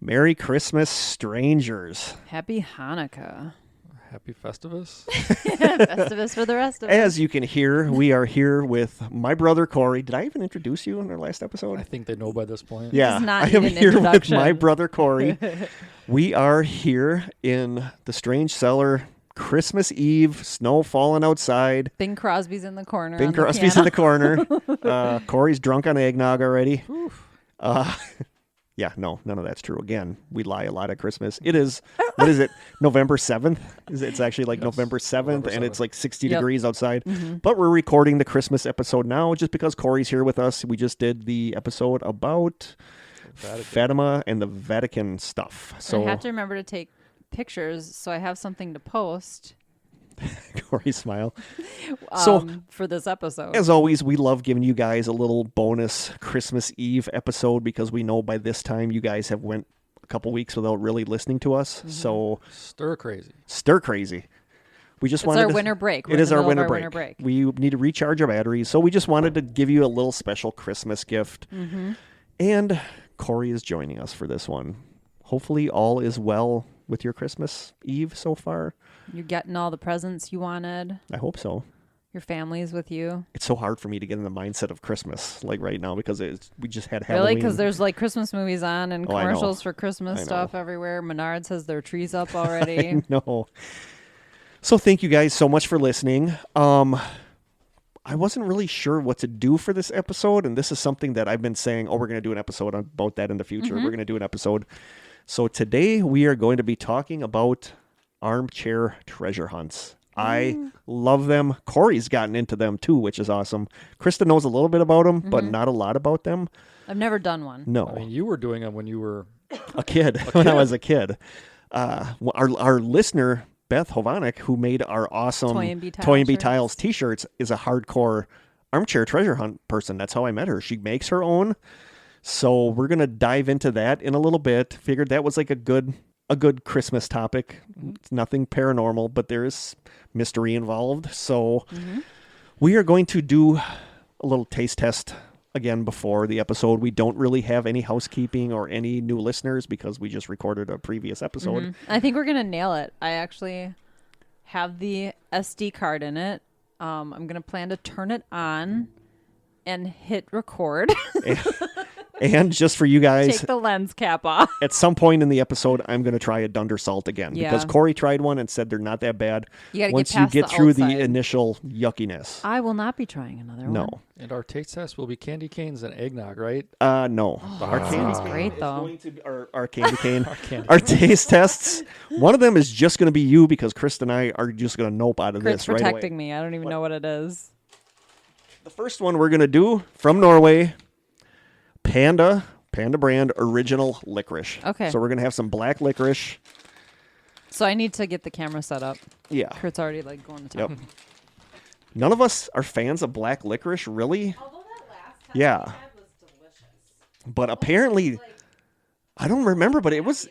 Merry Christmas, strangers. Happy Hanukkah. Happy Festivus. Festivus for the rest of us. As you can hear, we are here with my brother, Kory. Did I even introduce you in our last episode? I think they know by this point. Yeah, Does not I need am an here with introduction. my brother, Kory. We are here in the Strange Cellar, Christmas Eve, snow falling outside. Bing Crosby's in the corner. Bing on the Crosby's in piano. the corner. Kory's drunk on eggnog already. Yeah, no, none of that's true. Again, we lie a lot at Christmas. It is, what is it, November 7th? It's actually like November 7th, November and it's 7th. like 60 Yep. degrees outside. Mm-hmm. But we're recording the Christmas episode now just because Kory's here with us. We just did the episode about Fatima and the Vatican stuff. So I have to remember to take pictures so I have something to post Kory smile. for this episode. As always, we love giving you guys a little bonus Christmas Eve episode because we know by this time you guys have went a couple weeks without really listening to us. Mm-hmm. So Stir crazy. stir crazy. We just It's wanted our to, winter break. We're It in is the our middle of winter our break. break. We need to recharge our batteries, so we just wanted to give you a little special Christmas gift. Mm-hmm. And Kory is joining us for this one. Hopefully, all is well with your Christmas Eve so far. You're getting all the presents you wanted. I hope so. Your family's with you. It's so hard for me to get in the mindset of Christmas like right now because we just had Halloween. Really? Because there's like Christmas movies on and Oh, I know. commercials for Christmas I know. stuff everywhere. Menards has their trees up already. No. So thank you guys so much for listening. I wasn't really sure what to do for this episode, and this is something that I've been saying, we're going to do an episode about that in the future. We're going to do an episode. So today we are going to be talking about armchair treasure hunts. I love them. Kory's gotten into them too, which is awesome. Krista knows a little bit about them, but not a lot about them. I've never done one. No. I mean, you were doing them when you were... A kid. When I was a kid. Our listener, Beth Hovanek, who made our awesome Toy and Be Tiles shirts. t-shirts, is a hardcore armchair treasure hunt person. That's how I met her. She makes her own. So we're going to dive into that in a little bit. Figured that was like a good Christmas topic. It's nothing paranormal, but there is mystery involved. So we are going to do a little taste test again before the episode. We don't really have any housekeeping or any new listeners because we just recorded a previous episode. I think we're going to nail it. I actually have the SD card in it. I'm going to plan to turn it on and hit record. And just for you guys, Take the lens cap off. at some point in the episode, I'm going to try a Dunder Salt again because Yeah. Kory tried one and said they're not that bad. You gotta get once past you get the through outside. the initial yuckiness. I will not be trying another No. one. And our taste test will be candy canes and eggnog, right? No. Our That candy sounds cane great, is though. going to be- our candy cane. candy Our taste tests. One of them is just going to be you because Krista and I are just going to nope out of Kurt's this right protecting away. me. I don't even know what it is. The first one we're going to do from Norway, Panda brand original licorice. Okay. So we're going to have some black licorice. So I need to get the camera set up. Yeah. Kurt's already like going to Yep. town. None of us are fans of black licorice, really. Although that last time Yeah. we had was delicious. But apparently, I don't remember, but it was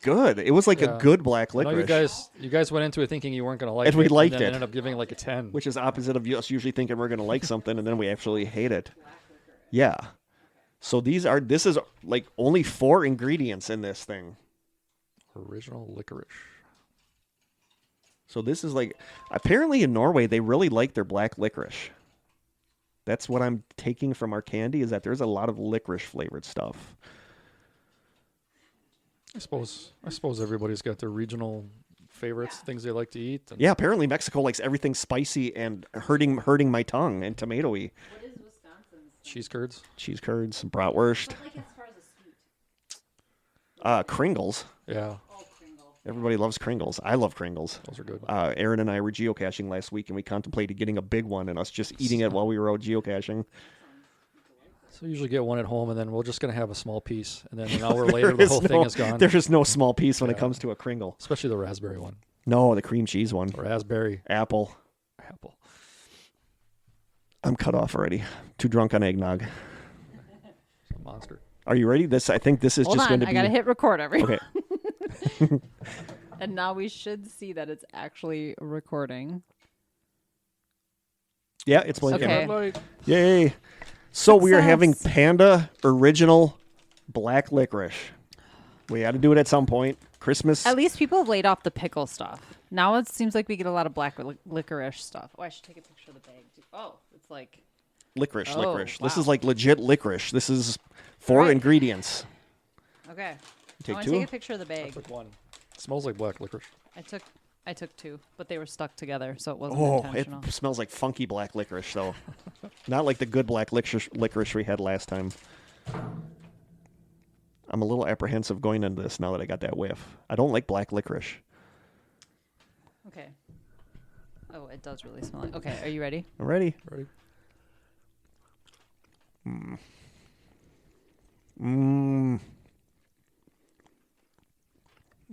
good. It was like a Yeah. good black I know licorice. you guys went into it thinking you weren't going to like And it. we liked and then it. ended up giving it like a 10. Which is opposite of us usually thinking we're going to like something, and then we actually hate it. Yeah. So this is like only 4 ingredients in this thing. Original licorice. So this is like, apparently in Norway, they really like their black licorice. That's what I'm taking from our candy, is that there's a lot of licorice flavored stuff. I suppose everybody's got their regional favorites, things they like to eat. And Yeah, apparently Mexico likes everything spicy and hurting my tongue and tomatoey. What is Wisconsin's? cheese curds. Cheese curds, bratwurst, Like as far as a sweet. Kringles. Yeah, Oh, Kringle. Everybody loves Kringles. I love Kringles. those are good. Aaron and I were geocaching last week, and we contemplated getting a big one and us just eating it while we were out geocaching. So we usually get one at home, and then we're just going to have a small piece. And then an hour later, the whole thing is gone. There is no small piece when it Yeah. comes to a Kringle. Especially the raspberry one. No, the cream cheese one. Raspberry Apple. apple. I'm cut off already. Too drunk on eggnog. It's a monster. Are you ready? I think this is Hold just on, going to I be. gotta hit record everyone. Okay. And now we should see that it's actually recording. Yeah, it's blinking. Okay. Red light. Yay. So we are having Success. Panda original black licorice. We had to do it at some point. Christmas. At least people have laid off the pickle stuff. Now it seems like we get a lot of black licorice stuff. Oh, I should take a picture of the bag. Oh, it's like Licorice. Wow. This is like legit licorice. This is 4 Right. ingredients. okay. Take I want 2? to take a picture of the I bag. took one. It smells like black licorice. I took 2, but they were stuck together, so it wasn't Oh, intentional. it smells like funky black licorice, though. Not like the good black licorice we had last time. I'm a little apprehensive going into this now that I got that whiff. I don't like black licorice. Okay. Oh, it does really smell like. Okay, are you ready? I'm ready. Ready?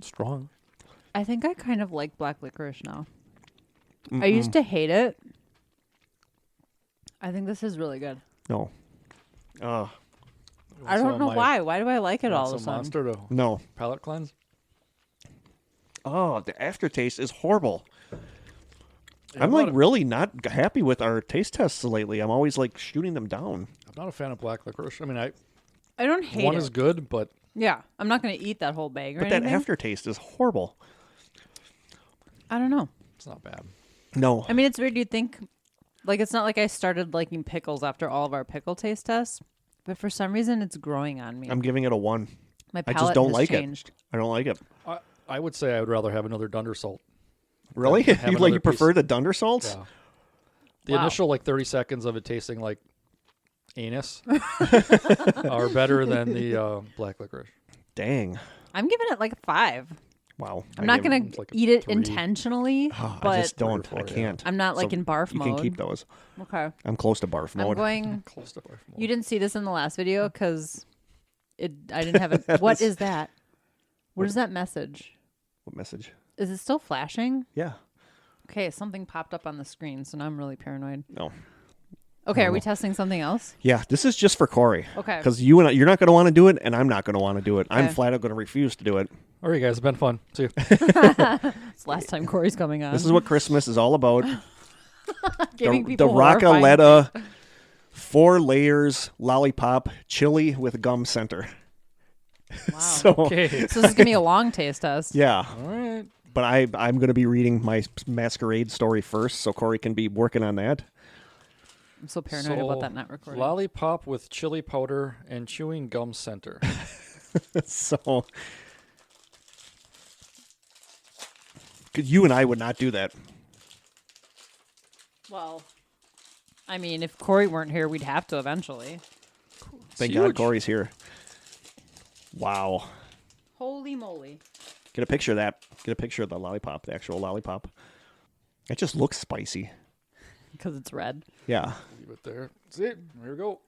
Strong. I think I kind of like black licorice now. I used to hate it. I think this is really good. No. I don't know why. Why do I like it all of a sudden? Monster to No. palate cleanse. Oh, the aftertaste is horrible. Yeah, I'm like really not happy with our taste tests lately. I'm always like shooting them down. I'm not a fan of black licorice. I mean, I don't hate one it. is good, but Yeah, I'm not going to eat that whole bag or But that anything. aftertaste is horrible. I don't know. it's not bad. No. I mean, it's weird. You'd think, like, it's not like I started liking pickles after all of our pickle taste tests, but for some reason, it's growing on me. I'm giving it a 1. My I palate just don't has like changed. it. I don't like it. I would say I would rather have another Dunder Salt. Really? Have You another prefer piece. the Dunder salts? Yeah. The Wow. initial like 30 seconds of it tasting like anus are better than the black licorice. Dang. I'm giving it like a 5. Wow. I'm not going it's to like a eat it 3. intentionally, I but just don't. 3 or I 4, can't. I'm not like So in barf You mode. can keep those. Okay. I'm close to barf I'm mode. going. Close to barf mode. You didn't see this in the last video because I didn't have it. What is that? What is that message? What message? Is it still flashing? Yeah. Okay, something popped up on the screen, so now I'm really paranoid. No. Okay, are we testing something else? Yeah, this is just for Kory. Okay. Because you're not going to want to do it, and I'm not going to want to do it. I'm Okay. flat out going to refuse to do it. All right, guys, it's been fun. See you. It's the last time Kory's coming on. This is what Christmas is all about. Giving the people horrifying Rockaletta 4 layers lollipop chili with gum center. Wow. So, Okay. So this is gonna be a long taste test. yeah. All right. But I'm going to be reading my Masquerade story first, so Kory can be working on that. I'm so paranoid about that not recording. Lollipop with chili powder and chewing gum center. So, 'cause you and I would not do that. Well, I mean, if Kory weren't here, we'd have to eventually. Thank God huge. Kory's here. Wow. Holy moly! Get a picture of that. Get a picture of the lollipop, the actual lollipop. It just looks spicy. Because it's red. Leave Yeah. it there. See, here we go.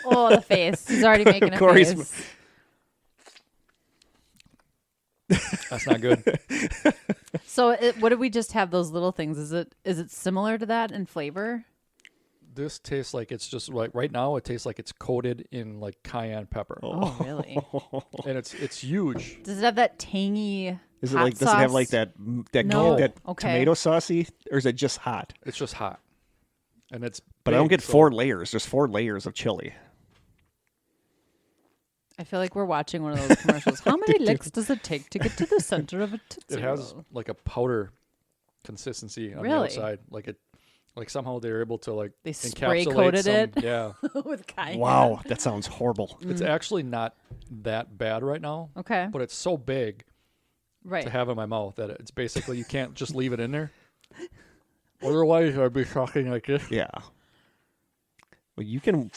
Oh, the face. He's already making a Kory's- face. That's not good. So, what did we just have? Those little things. Is it similar to that in flavor? This tastes like it's just like right now. It tastes like it's coated in like cayenne pepper, Oh, really? and it's huge. Does it have that tangy? Is it hot like? Does it have sauce? like that No. that Okay. tomato saucy, or is it just hot? It's just hot, and it's. But I don't big, get so 4 layers. There's 4 layers of chili. I feel like we're watching one of those commercials. How many licks does it take to get to the center of a Tootsie It has Roll? like a powder consistency on Really? the outside. Like somehow they're able to like They encapsulate spray-coated some, it? Yeah, With cayenne. Wow, that sounds horrible. it's actually not that bad right now, Okay. but it's so big Right. to have in my mouth that it's basically you can't just leave it in there. Otherwise, I'd be talking like this. Yeah. Well, you can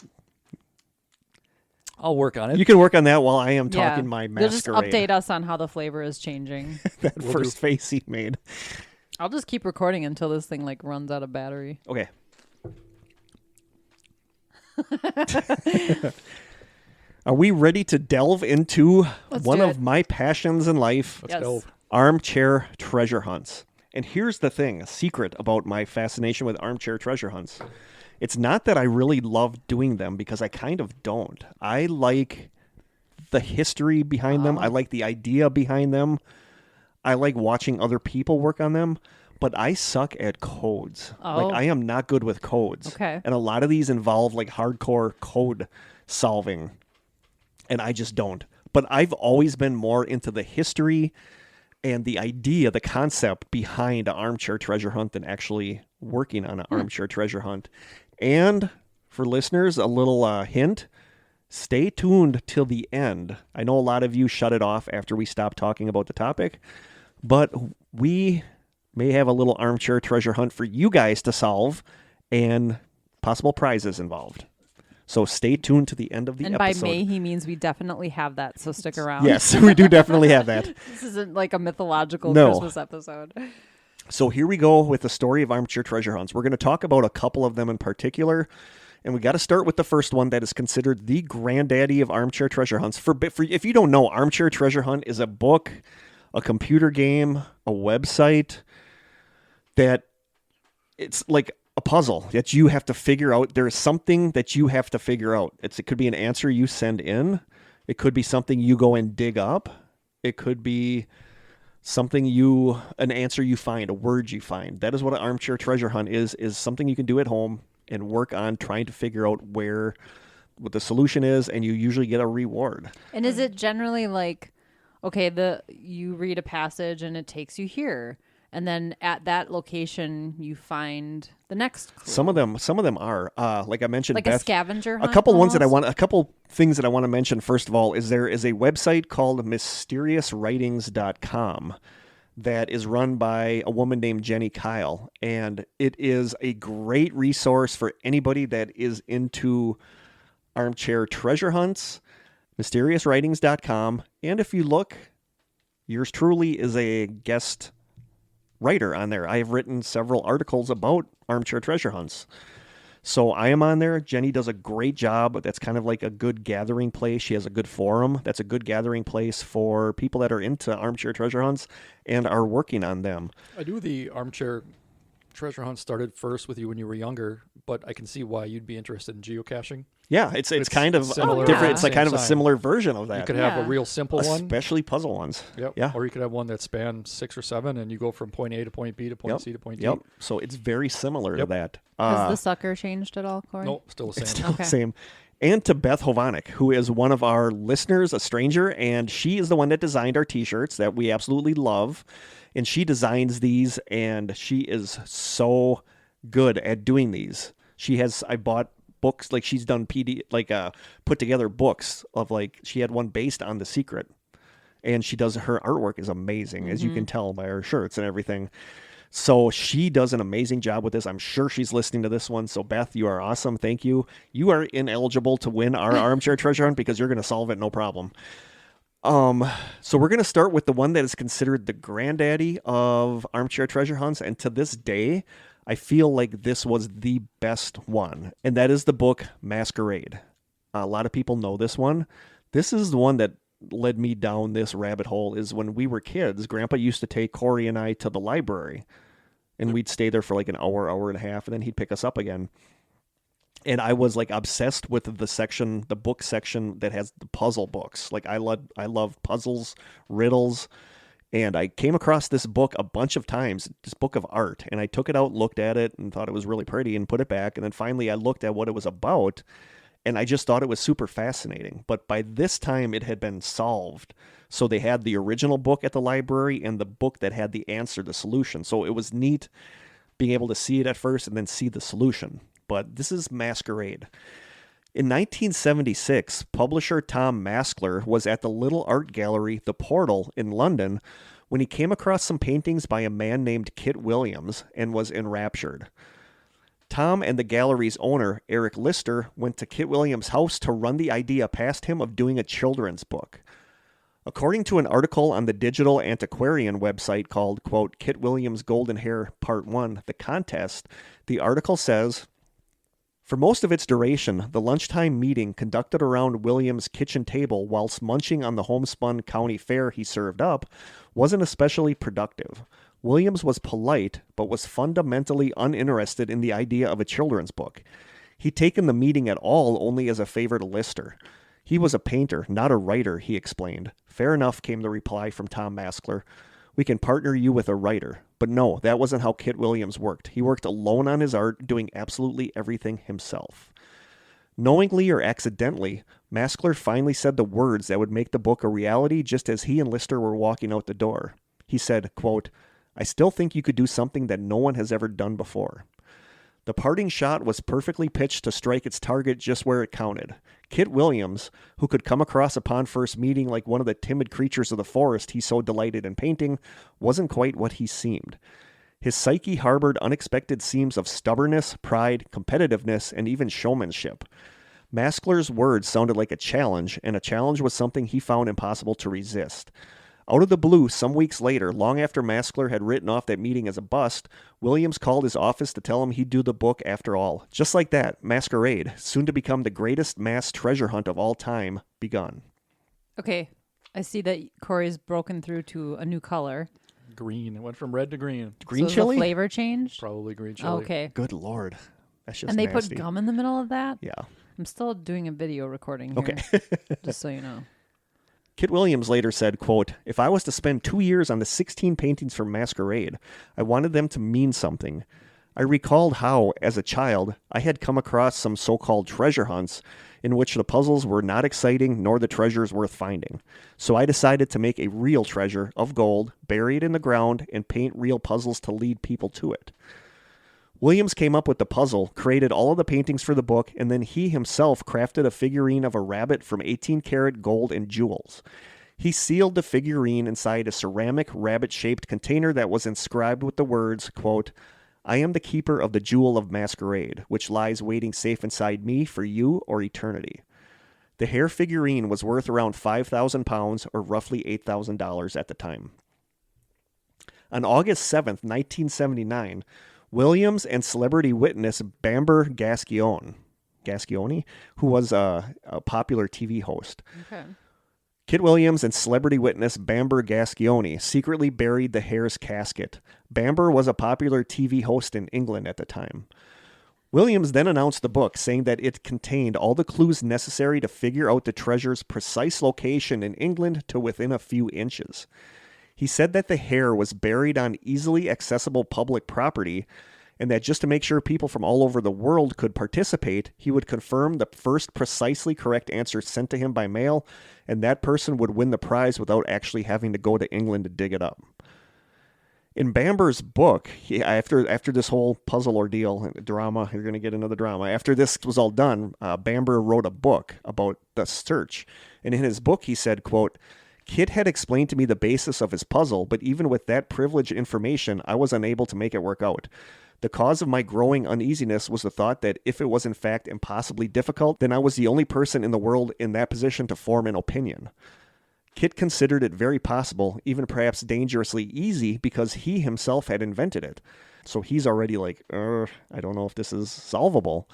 I'll work on it. work on that while I am talking my You'll just Masquerade. update us on how the flavor is changing. that Will first face he made. I'll just keep recording until this thing like runs out of battery. Okay. Are we ready to delve into Let's one do of it. my passions in life? Let's Yes. go. Armchair treasure hunts. And here's the thing, a secret about my fascination with armchair treasure hunts. It's not that I really love doing them, because I kind of don't. I like the history behind them. I like the idea behind them. I like watching other people work on them, but I suck at codes. Oh. Like, I am not good with codes. Okay. And a lot of these involve like hardcore code solving. and I just don't. But I've always been more into the history and the idea, the concept behind an armchair treasure hunt than actually working on an armchair treasure hunt. And for listeners, a little hint, stay tuned till the end. I know a lot of you shut it off after we stopped talking about the topic, but we may have a little armchair treasure hunt for you guys to solve and possible prizes involved. So stay tuned to the end of the episode. And by may, he means we definitely have that, so stick around. Yes, we do definitely have that. This isn't like a mythological No. Christmas episode. So here we go with the story of armchair treasure hunts. We're going to talk about a couple of them in particular, and we got to start with the first one that is considered the granddaddy of armchair treasure hunts. For if you don't know, Armchair Treasure Hunt is a book, a computer game, a website that it's like a puzzle that you have to figure out. There is something that you have to figure out. It could be an answer you send in. It could be something you go and dig up. It could be an answer you find, a word you find. That is what an armchair treasure hunt is something you can do at home and work on trying to figure out what the solution is, and you usually get a reward. And is it generally like, okay, you read a passage and it takes you here, and then at that location you find the next clue? Some of them are like I mentioned, like Beth, a scavenger hunt. a couple things that I want to mention. First of all, there is a website called mysteriouswritings.com that is run by a woman named Jenny Kyle, and it is a great resource for anybody that is into armchair treasure hunts. mysteriouswritings.com, and if you look, yours truly is a guest writer on there. I have written several articles about armchair treasure hunts. So I am on there. Jenny does a great job. That's kind of like a good gathering place. She has a good forum. That's a good gathering place for people that are into armchair treasure hunts and are working on them. I do the armchair treasure hunt started first with you when you were younger, but I can see why you'd be interested in geocaching. Yeah, it's kind of similar, different. It's like kind of a same similar version of that. You could have a real simple one. Especially puzzle ones. Yep. Yeah. Or you could have one that spans 6 or 7 and you go from point A to point B to point C to point D. Yep. So it's very similar to that. Has the sucker changed at all, Kory? No, still the same. It's still the same. And to Beth Hovanek, who is one of our listeners, a stranger, and she is the one that designed our t-shirts that we absolutely love. And she designs these, and she is so good at doing these. I bought books, like she's done put together books of, like, she had one based on The Secret, and her artwork is amazing, as you can tell by her shirts and everything. So she does an amazing job with this. I'm sure she's listening to this one. So Beth, you are awesome. Thank you. You are ineligible to win our armchair treasure hunt because you're going to solve it. No problem. So we're going to start with the one that is considered the granddaddy of armchair treasure hunts. And to this day, I feel like this was the best one. And that is the book Masquerade. A lot of people know this one. This is the one that led me down this rabbit hole. Is when we were kids, Grandpa used to take Kory and I to the library, and we'd stay there for like an hour and a half, and then he'd pick us up again. And I was like obsessed with the book section that has the puzzle books. Like I love puzzles, riddles, and I came across this book a bunch of times, this book of art, and I took it out, looked at it, and thought it was really pretty, and put it back. And then finally I looked at what it was about, and I just thought it was super fascinating. But by this time, it had been solved. So they had the original book at the library and the book that had the answer, the solution. So it was neat being able to see it at first and then see the solution. But this is Masquerade. In 1976, publisher Tom Maskler was at the little art gallery, The Portal, in London, when he came across some paintings by a man named Kit Williams and was enraptured. Tom and the gallery's owner, Eric Lister, went to Kit Williams' house to run the idea past him of doing a children's book. According to an article on the digital antiquarian website called, quote, Kit Williams' Golden Hare Part 1, The Contest, the article says, for most of its duration, the lunchtime meeting conducted around Williams' kitchen table whilst munching on the homespun county fare he served up wasn't especially productive. Williams was polite, but was fundamentally uninterested in the idea of a children's book. He'd taken the meeting at all only as a favor to Lister. He was a painter, not a writer, he explained. Fair enough, came the reply from Tom Maskler. We can partner you with a writer. But no, that wasn't how Kit Williams worked. He worked alone on his art, doing absolutely everything himself. Knowingly or accidentally, Maskler finally said the words that would make the book a reality just as he and Lister were walking out the door. He said, quote, "I still think you could do something that no one has ever done before." The parting shot was perfectly pitched to strike its target just where it counted. Kit Williams, who could come across upon first meeting like one of the timid creatures of the forest he so delighted in painting, wasn't quite what he seemed. His psyche harbored unexpected seams of stubbornness, pride, competitiveness, and even showmanship. Maskler's words sounded like a challenge, and a challenge was something he found impossible to resist. Out of the blue, some weeks later, long after Maskler had written off that meeting as a bust, Williams called his office to tell him he'd do the book after all. Just like that, Masquerade, soon to become the greatest mass treasure hunt of all time, begun. Okay, I see that Kory's broken through to a new color. Green. It went from red to green. Green So chili? the flavor changed? Probably green chili. Okay. Good Lord. That's just And they nasty. put gum in the middle of that? Yeah. I'm still doing a video recording here. Okay. Just so you know. Kit Williams later said, quote, "If I was to spend 2 years on the 16 paintings from Masquerade, I wanted them to mean something. I recalled how, as a child, I had come across some so-called treasure hunts in which the puzzles were not exciting nor the treasures worth finding. So I decided to make a real treasure of gold, buried in the ground, and paint real puzzles to lead people to it." Williams came up with the puzzle, created all of the paintings for the book, and then he himself crafted a figurine of a rabbit from 18-karat gold and jewels. He sealed the figurine inside a ceramic rabbit-shaped container that was inscribed with the words, quote, "I am the keeper of the jewel of Masquerade, which lies waiting safe inside me for you or eternity." The hare figurine was worth around 5,000 pounds, or roughly $8,000 at the time. On August 7th, 1979, Williams and celebrity witness Bamber Gascione, who was a popular TV host. Okay. Kit Williams and celebrity witness Bamber Gascione secretly buried the hare's casket. Bamber was a popular TV host in England at the time. Williams then announced the book, saying that it contained all the clues necessary to figure out the treasure's precise location in England to within a few inches. He said that the hare was buried on easily accessible public property, and that just to make sure people from all over the world could participate, he would confirm the first precisely correct answer sent to him by mail, and that person would win the prize without actually having to go to England to dig it up. In Bamber's book, after this whole puzzle ordeal, drama, you're going to get another drama. After this was all done, Bamber wrote a book about the search. And in his book, he said, quote, "Kit had explained to me the basis of his puzzle, but even with that privileged information, I was unable to make it work out. The cause of my growing uneasiness was the thought that if it was in fact impossibly difficult, then I was the only person in the world in that position to form an opinion." Kit considered it very possible, even perhaps dangerously easy, because he himself had invented it. So he's already like, I don't know if this is solvable.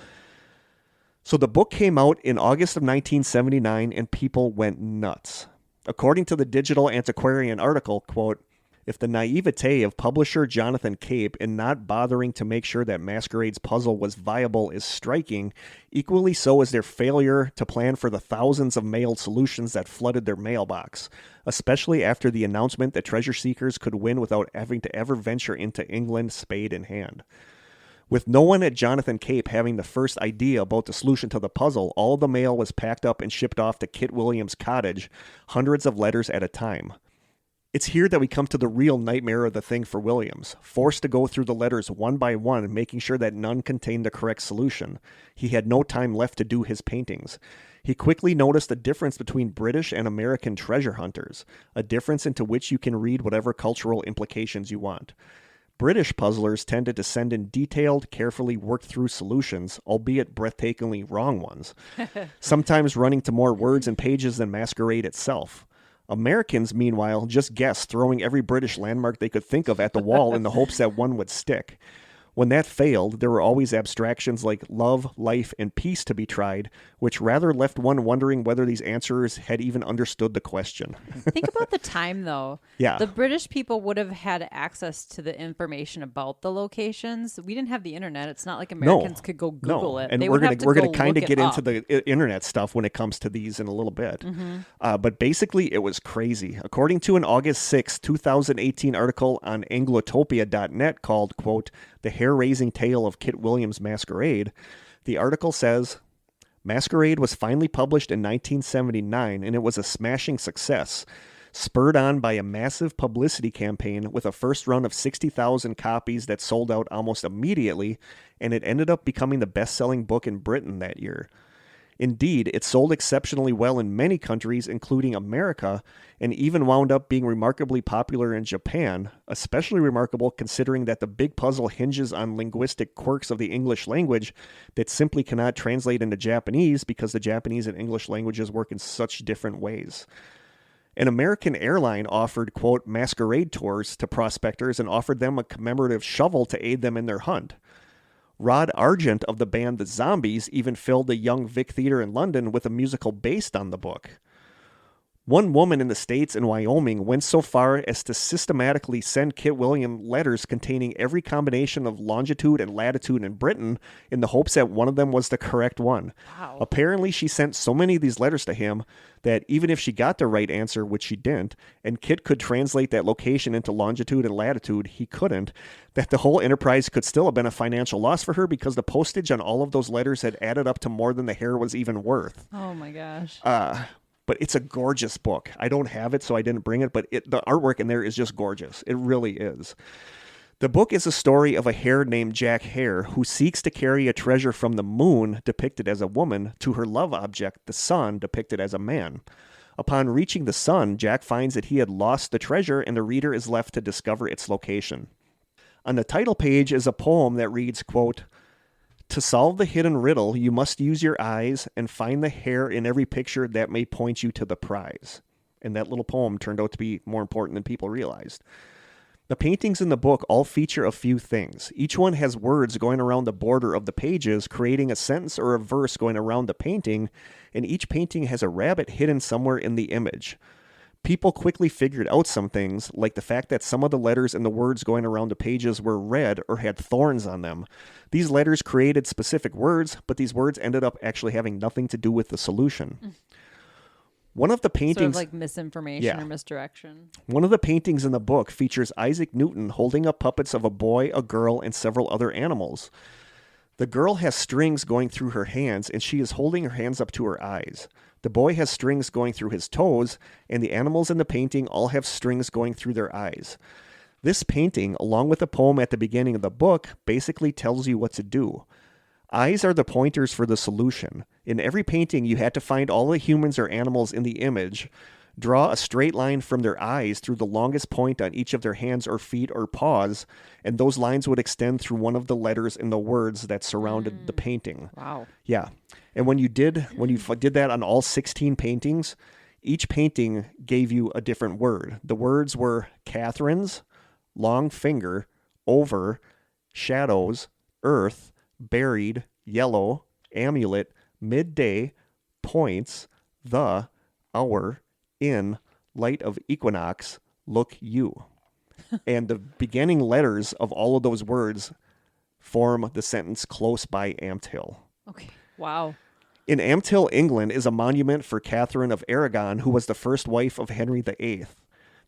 So the book came out in August of 1979, and people went nuts. According to the Digital Antiquarian article, quote, "If the naivete of publisher Jonathan Cape in not bothering to make sure that Masquerade's puzzle was viable is striking, equally so is their failure to plan for the thousands of mailed solutions that flooded their mailbox, especially after the announcement that treasure seekers could win without having to ever venture into England spade in hand. With no one at Jonathan Cape having the first idea about the solution to the puzzle, all the mail was packed up and shipped off to Kit Williams' cottage, hundreds of letters at a time. It's here that we come to the real nightmare of the thing for Williams. Forced to go through the letters one by one, making sure that none contained the correct solution. He had no time left to do his paintings. He quickly noticed a difference between British and American treasure hunters, a difference into which you can read whatever cultural implications you want. British puzzlers tended to send in detailed, carefully worked through solutions, albeit breathtakingly wrong ones, sometimes running to more words and pages than Masquerade itself. Americans, meanwhile, just guessed, throwing every British landmark they could think of at the wall in the hopes that one would stick. When that failed, there were always abstractions like love, life, and peace to be tried, which rather left one wondering whether these answerers had even understood the question. Think about the time, though. Yeah. The British people would have had access to the information about the locations. We didn't have the internet. It's not like Americans could go Google it. And They we're would have to gonna go kind of look get it into up. the internet stuff when it comes to these in a little bit. But basically, it was crazy. According to an August 6, 2018 article on Anglotopia.net called, quote, "The Hair-Raising Tale of Kit Williams' Masquerade," the article says, Masquerade was finally published in 1979, and it was a smashing success, spurred on by a massive publicity campaign with a first run of 60,000 copies that sold out almost immediately, and it ended up becoming the best-selling book in Britain that year. Indeed, it sold exceptionally well in many countries, including America, and even wound up being remarkably popular in Japan, especially remarkable considering that the big puzzle hinges on linguistic quirks of the English language that simply cannot translate into Japanese because the Japanese and English languages work in such different ways. An American airline offered, quote, masquerade tours to prospectors and offered them a commemorative shovel to aid them in their hunt. Rod Argent of the band The Zombies even filled the Young Vic Theatre in London with a musical based on the book. One woman in the States and Wyoming went so far as to systematically send Kit Williams letters containing every combination of longitude and latitude in Britain in the hopes that one of them was the correct one. Wow. Apparently, she sent so many of these letters to him that even if she got the right answer, which she didn't, and Kit could translate that location into longitude and latitude, he couldn't, that the whole enterprise could still have been a financial loss for her because the postage on all of those letters had added up to more than the hare was even worth. Oh my gosh. But it's a gorgeous book. I don't have it, so I didn't bring it, but the artwork in there is just gorgeous. It really is. The book is a story of a hare named Jack Hare who seeks to carry a treasure from the moon, depicted as a woman, to her love object, the sun, depicted as a man. Upon reaching the sun, Jack finds that he had lost the treasure, and the reader is left to discover its location. On the title page is a poem that reads, quote, "To solve the hidden riddle, you must use your eyes and find the hare in every picture that may point you to the prize." And that little poem turned out to be more important than people realized. The paintings in the book all feature a few things. Each one has words going around the border of the pages, creating a sentence or a verse going around the painting, and each painting has a rabbit hidden somewhere in the image. People quickly figured out some things, like the fact that some of the letters and the words going around the pages were red or had thorns on them. These letters created specific words, but these words ended up actually having nothing to do with the solution. One of the paintings... Sort of like misinformation Yeah. or misdirection. One of the paintings in the book features Isaac Newton holding up puppets of a boy, a girl, and several other animals. The girl has strings going through her hands, and she is holding her hands up to her eyes. The boy has strings going through his toes, and the animals in the painting all have strings going through their eyes. This painting, along with the poem at the beginning of the book, basically tells you what to do. Eyes are the pointers for the solution. In every painting, you had to find all the humans or animals in the image, draw a straight line from their eyes through the longest point on each of their hands or feet or paws, and those lines would extend through one of the letters in the words that surrounded the painting. Wow. Yeah. And when you did that on all 16 paintings, each painting gave you a different word. The words were Catherine's, long finger, over, shadows, earth, buried, yellow, amulet, midday, points, the, hour, in, light of equinox, look you. And the beginning letters of all of those words form the sentence close by Ampthill. Okay. Wow. In Ampthill, England, is a monument for Catherine of Aragon, who was the first wife of Henry VIII.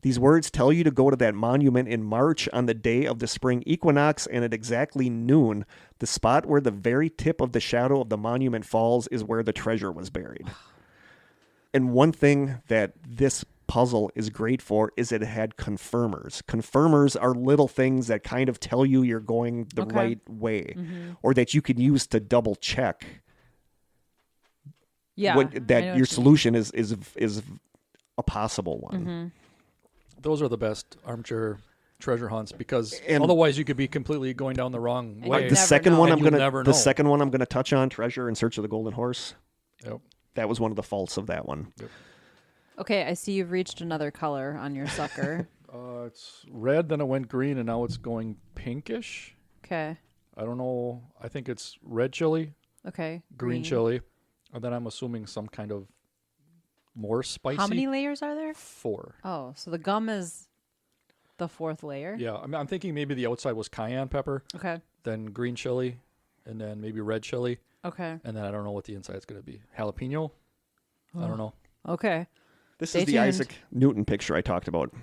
These words tell you to go to that monument in March on the day of the spring equinox, and at exactly noon, the spot where the very tip of the shadow of the monument falls is where the treasure was buried. And one thing that this puzzle is great for is that it had confirmers. Confirmers are little things that kind of tell you you're going the right way, or that you can use to double check. Yeah. That your solution is a possible one. Those are the best armchair treasure hunts because And- otherwise you could be completely going down the wrong And way. you'd The never second know. one And you'll never know. second one I'm gonna touch on, Treasure in Search of the Golden Horse. Yep. That was one of the faults of that one. Okay, I see you've reached another color on your sucker. It's red, then it went green, and now it's going pinkish. Okay. I don't know. I think it's red chili, Okay. green chili, and then I'm assuming some kind of more spicy. How many layers are there? 4. Oh, so the gum is the fourth layer? Yeah, I mean, I'm thinking maybe the outside was cayenne pepper, Okay. then green chili, and then maybe red chili, Okay. and then I don't know what the inside's going to be. Jalapeno? I don't know. Okay. This Stay is the tuned. Isaac Newton picture I talked about.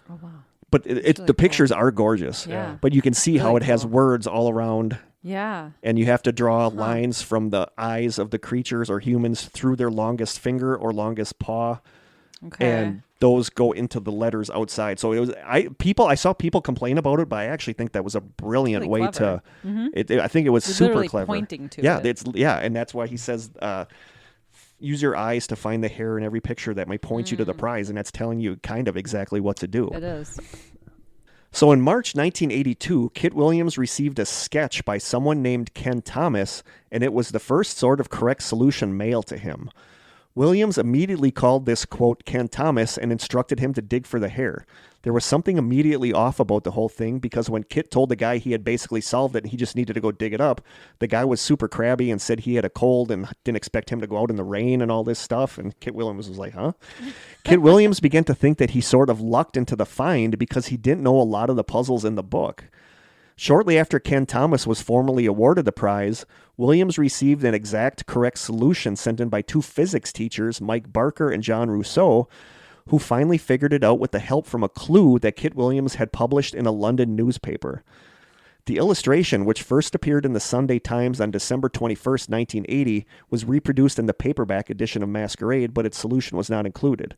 Oh, wow. But really the cool. pictures are gorgeous. Yeah. But you can see how Really it has cool. words all around Yeah. And you have to draw lines from the eyes of the creatures or humans through their longest finger or longest paw. Okay. And those go into the letters outside. So it was I saw people complain about it, but I actually think that was a brilliant Really way clever. to I think it was You're super literally clever. pointing to yeah, it. and that's why he says use your eyes to find the hare in every picture that might point you to the prize, and that's telling you kind of exactly what to do. It is. So in March 1982, Kit Williams received a sketch by someone named Ken Thomas, and it was the first sort of correct solution mailed to him. Williams immediately called this, quote, Ken Thomas, and instructed him to dig for the hare. There was something immediately off about the whole thing, because when Kit told the guy he had basically solved it and he just needed to go dig it up, the guy was super crabby and said he had a cold and didn't expect him to go out in the rain and all this stuff. And Kit Williams was like, huh? Kit Williams began to think that he sort of lucked into the find because he didn't know a lot of the puzzles in the book. Shortly after Ken Thomas was formally awarded the prize, Williams received an exact correct solution sent in by two physics teachers, Mike Barker and John Rousseau, who finally figured it out with the help from a clue that Kit Williams had published in a London newspaper. The illustration, which first appeared in the Sunday Times on December 21st, 1980, was reproduced in the paperback edition of Masquerade, but its solution was not included.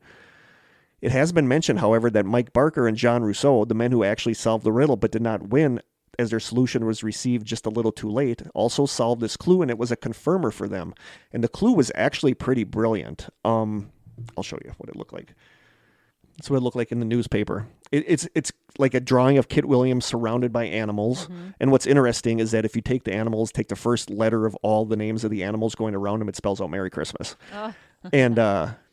It has been mentioned, however, that Mike Barker and John Rousseau, the men who actually solved the riddle but did not win, as their solution was received just a little too late, also solved this clue, and it was a confirmer for them. And the clue was actually pretty brilliant. I'll show you what it looked like. That's what it looked like in the newspaper. It's like a drawing of Kit Williams surrounded by animals. Mm-hmm. And what's interesting is that if you take the animals, take the first letter of all the names of the animals going around them, it spells out Merry Christmas. And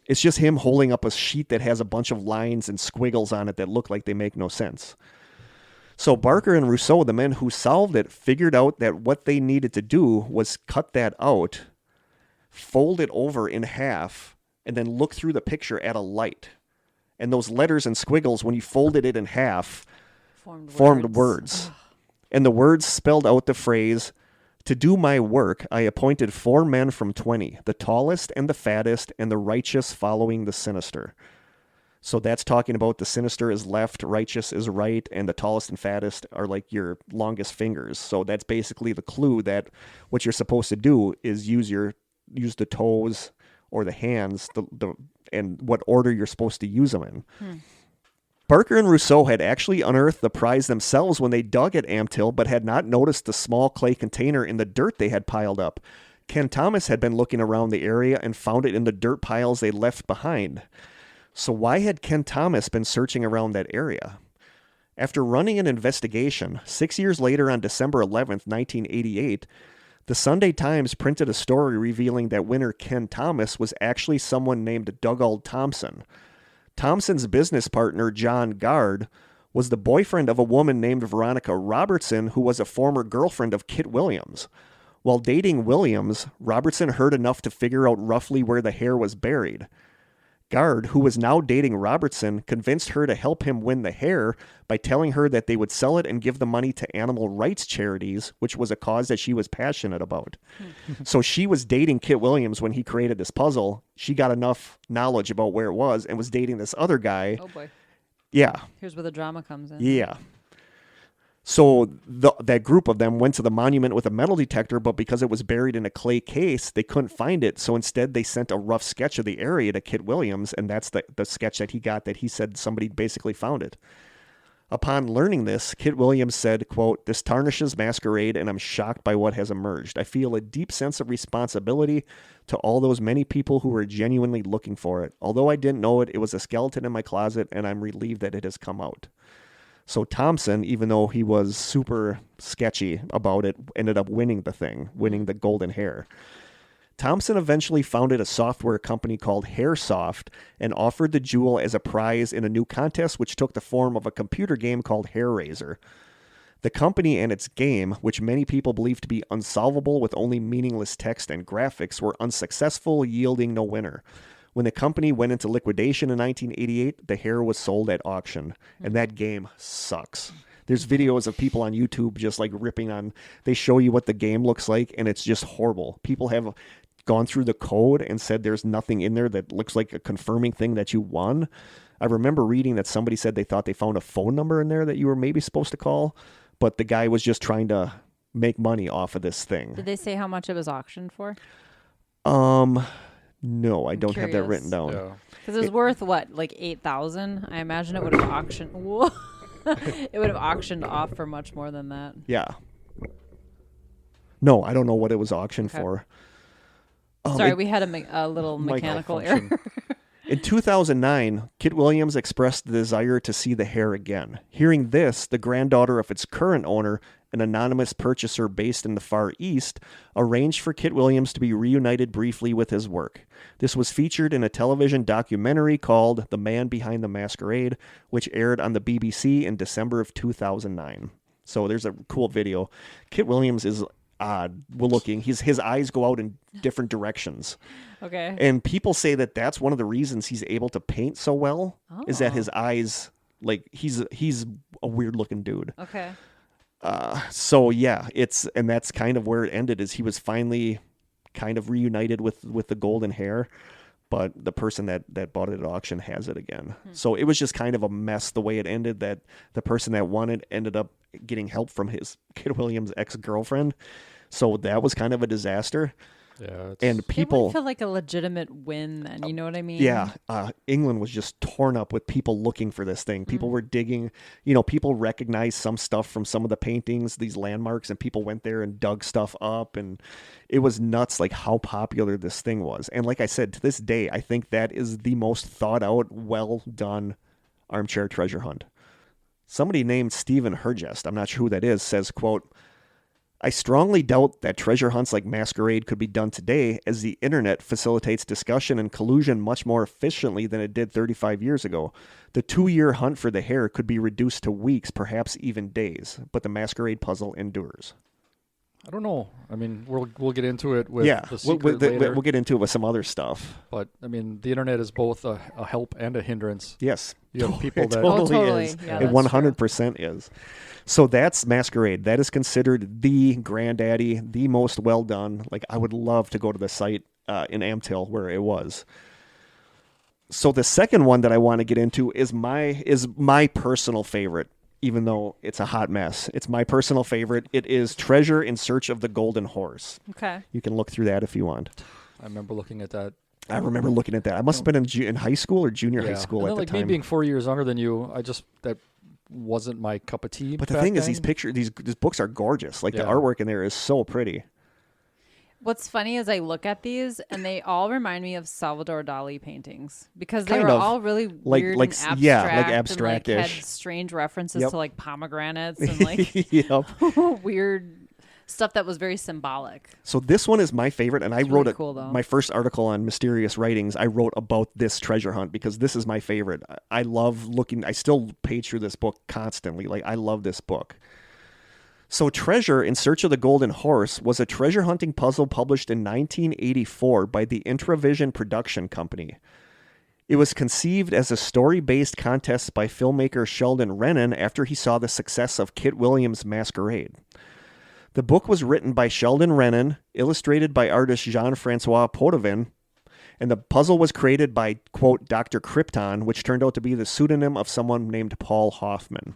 it's just him holding up a sheet that has a bunch of lines and squiggles on it that look like they make no sense. So Barker and Rousseau, the men who solved it, figured out that what they needed to do was cut that out, fold it over in half, and then look through the picture at a light. And those letters and squiggles, when you folded it in half, formed words. And the words spelled out the phrase, "To do my work, I appointed 4 men from 20, the tallest and the fattest, and the righteous following the sinister." So that's talking about the sinister is left, righteous is right, and the tallest and fattest are like your longest fingers. So that's basically the clue that what you're supposed to do is use the toes or the hands, and what order you're supposed to use them in. Barker and Rousseau had actually unearthed the prize themselves when they dug at Ampthill, but had not noticed the small clay container in the dirt they had piled up. Ken Thomas had been looking around the area and found it in the dirt piles they left behind. So why had Ken Thomas been searching around that area? After running an investigation, 6 years later on December 11th, 1988, the Sunday Times printed a story revealing that winner Ken Thomas was actually someone named Dougald Thompson. Thompson's business partner, John Gard, was the boyfriend of a woman named Veronica Robertson, who was a former girlfriend of Kit Williams. While dating Williams, Robertson heard enough to figure out roughly where the hare was buried. Gard, who was now dating Robertson, convinced her to help him win the hare by telling her that they would sell it and give the money to animal rights charities, which was a cause that she was passionate about. So she was dating Kit Williams when he created this puzzle. She got enough knowledge about where it was and was dating this other guy. Oh, boy. Yeah. Here's where the drama comes in. Yeah. So that group of them went to the monument with a metal detector, but because it was buried in a clay case, they couldn't find it. So instead, they sent a rough sketch of the area to Kit Williams, and that's the sketch that he got that he said somebody basically found it. Upon learning this, Kit Williams said, quote, "This tarnishes Masquerade, and I'm shocked by what has emerged. I feel a deep sense of responsibility to all those many people who were genuinely looking for it. Although I didn't know it, it was a skeleton in my closet, and I'm relieved that it has come out." So Thompson, even though he was super sketchy about it, ended up winning the golden hare. Thompson eventually founded a software company called HareSoft and offered the jewel as a prize in a new contest which took the form of a computer game called Hare Raiser. The company and its game, which many people believe to be unsolvable with only meaningless text and graphics, were unsuccessful, yielding no winner. When the company went into liquidation in 1988, the hare was sold at auction, and that game sucks. There's videos of people on YouTube just like ripping on, they show you what the game looks like, and it's just horrible. People have gone through the code and said there's nothing in there that looks like a confirming thing that you won. I remember reading that somebody said they thought they found a phone number in there that you were maybe supposed to call, but the guy was just trying to make money off of this thing. Did they say how much it was auctioned for? No, I don't have that written down. Yeah. Because it was worth what, like 8,000? I imagine it would have auctioned. Whoa. It would have auctioned off for much more than that. Yeah. No, I don't know what it was auctioned for. Sorry, we had a little mechanical error. In 2009, Kit Williams expressed the desire to see the hare again. Hearing this, the granddaughter of its current owner, an anonymous purchaser based in the Far East, arranged for Kit Williams to be reunited briefly with his work. This was featured in a television documentary called The Man Behind the Masquerade, which aired on the BBC in December of 2009. So there's a cool video. Kit Williams is odd looking. His eyes go out in different directions. Okay. And people say that that's one of the reasons he's able to paint so well, is that his eyes, like, he's a weird looking dude. Okay. So yeah, and that's kind of where it ended, is he was finally kind of reunited with the golden hare, but the person that bought it at auction has it again. So it was just kind of a mess the way it ended, that the person that won it ended up getting help from his Kit Williams' ex-girlfriend. So that was kind of a disaster. Yeah, and people it would feel like a legitimate win then, you know what I mean? Yeah, England was just torn up with people looking for this thing. People were digging, people recognized some stuff from some of the paintings, these landmarks, and people went there and dug stuff up, and it was nuts, like, how popular this thing was. And like I said, to this day, I think that is the most thought out, well done armchair treasure hunt. Somebody named Stephen Hergest, I'm not sure who that is, says, quote, "I strongly doubt that treasure hunts like Masquerade could be done today, as the internet facilitates discussion and collusion much more efficiently than it did 35 years ago. The 2-year hunt for the hare could be reduced to weeks, perhaps even days, but the Masquerade puzzle endures." I don't know. I mean, we'll get into it with Yeah, the secret later. we'll get into it with some other stuff. But I mean, the internet is both a help and a hindrance. Yes. You have people that Totally is. Yeah, It that's 100% is. So that's Masquerade. That is considered the granddaddy, the most well done. Like, I would love to go to the site in Amtil where it was. So the second one that I want to get into is my personal favorite, even though it's a hot mess. It's my personal favorite. It is Treasure in Search of the Golden Horse. Okay. You can look through that if you want. I remember looking at that. I remember looking at that. I must have been in high school or junior high school and at then, the like time. me being 4 years younger than you, that wasn't my cup of tea. But the back thing is, then. these books are gorgeous. Like, the Yeah. artwork in there is so pretty. What's funny is I look at these and they all remind me of Salvador Dali paintings because they Kind were of. all really Like- weird like and s- abstract. yeah, like and, abstract-ish. had strange references Yep. to like pomegranates and like Yep. weird stuff that was very symbolic. So this one is my favorite, and I It's wrote really cool, though. my first article on Mysterious Writings. I wrote about this treasure hunt because this is my favorite. I love looking. I still page through this book constantly. Like, I love this book. So Treasure in Search of the Golden Horse was a treasure hunting puzzle published in 1984 by the Intravision Production Company. It was conceived as a story-based contest by filmmaker Sheldon Rennan after he saw the success of Kit Williams' Masquerade. The book was written by Sheldon Rennan, illustrated by artist Jean-Francois Potvin, and the puzzle was created by, quote, Dr. Krypton, which turned out to be the pseudonym of someone named Paul Hoffman.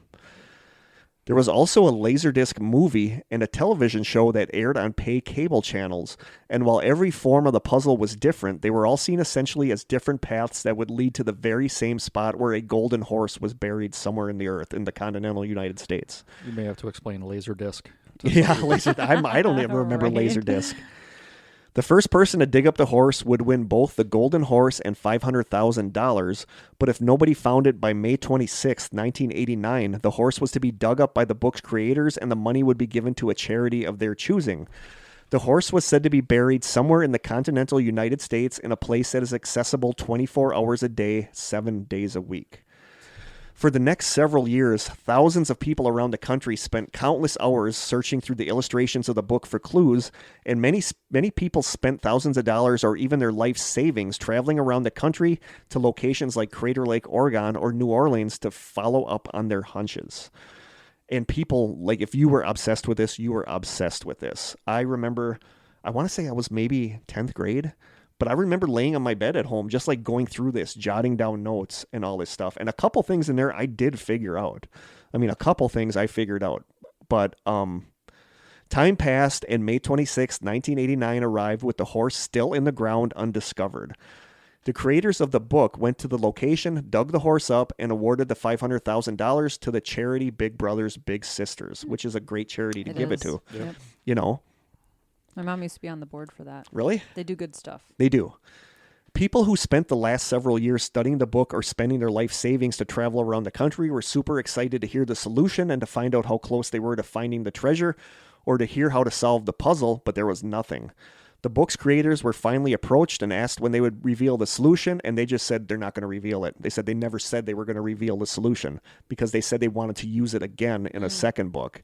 There was also a Laserdisc movie and a television show that aired on pay cable channels, and while every form of the puzzle was different, they were all seen essentially as different paths that would lead to the very same spot where a golden horse was buried somewhere in the earth in the continental United States. You may have to explain Laserdisc. Yeah, I don't even remember Right. Laserdisc. The first person to dig up the horse would win both the golden horse and $500,000, but if nobody found it by May 26, 1989, the horse was to be dug up by the book's creators and the money would be given to a charity of their choosing. The horse was said to be buried somewhere in the continental United States in a place that is accessible 24 hours a day, 7 days a week. For the next several years, thousands of people around the country spent countless hours searching through the illustrations of the book for clues, and many people spent thousands of dollars or even their life savings traveling around the country to locations like Crater Lake, Oregon, or New Orleans to follow up on their hunches. And people, like, if you were obsessed with this, you were obsessed with this. I remember, I want to say I was maybe 10th grade, but I remember laying on my bed at home, just like going through this, jotting down notes and all this stuff. And a couple things in there I did figure out. I mean, a couple things I figured out. But Time passed, and May 26, 1989 arrived with the horse still in the ground undiscovered. The creators of the book went to the location, dug the horse up, and awarded the $500,000 to the charity Big Brothers Big Sisters, which is a great charity to give it to. Yep. You know. My mom used to be on the board for that. Really? They do good stuff. They do. People who spent the last several years studying the book or spending their life savings to travel around the country were super excited to hear the solution and to find out how close they were to finding the treasure or to hear how to solve the puzzle, but there was nothing. The book's creators were finally approached and asked when they would reveal the solution, and they just said they're not going to reveal it. They said they never said they were going to reveal the solution because they said they wanted to use it again in a second book.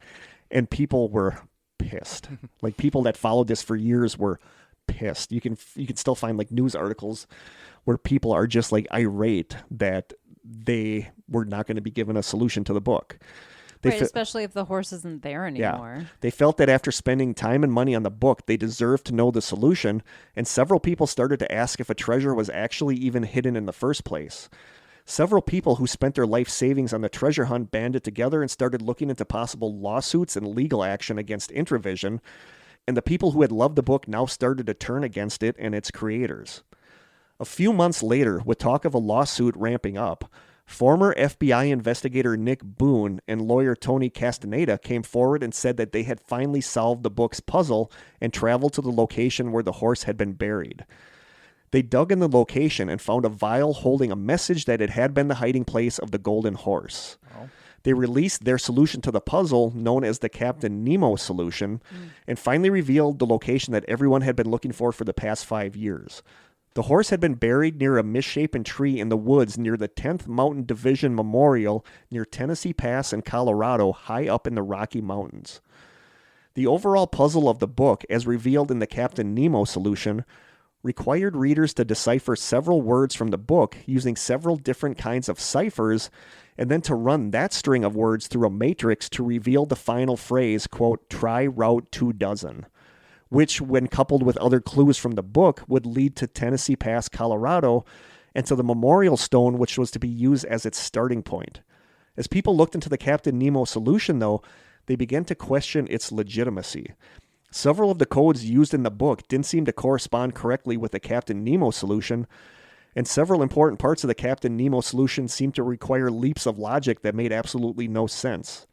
And people were pissed. Like, people that followed this for years were pissed. You can still find like news articles where people are just like irate that they were not going to be given a solution to the book. Especially if the horse isn't there anymore. Yeah. They felt that after spending time and money on the book, they deserved to know the solution, and several people started to ask if a treasure was actually even hidden in the first place. Several people who spent their life savings on the treasure hunt banded together and started looking into possible lawsuits and legal action against Intravision, and the people who had loved the book now started to turn against it and its creators. A few months later, with talk of a lawsuit ramping up, former FBI investigator Nick Boone and lawyer Tony Castaneda came forward and said that they had finally solved the book's puzzle and traveled to the location where the horse had been buried. They dug in the location and found a vial holding a message that it had been the hiding place of the golden horse. Oh. They released their solution to the puzzle, known as the Captain Nemo solution, and finally revealed the location that everyone had been looking for the past 5 years. The horse had been buried near a misshapen tree in the woods near the 10th Mountain Division Memorial near Tennessee Pass in Colorado, high up in the Rocky Mountains. The overall puzzle of the book, as revealed in the Captain Nemo solution, required readers to decipher several words from the book using several different kinds of ciphers, and then to run that string of words through a matrix to reveal the final phrase, quote, "try route 24," which, when coupled with other clues from the book, would lead to Tennessee Pass, Colorado, and to the memorial stone, which was to be used as its starting point. As people looked into the Captain Nemo solution, though, they began to question its legitimacy. Several of the codes used in the book didn't seem to correspond correctly with the Captain Nemo solution, and several important parts of the Captain Nemo solution seemed to require leaps of logic that made absolutely no sense.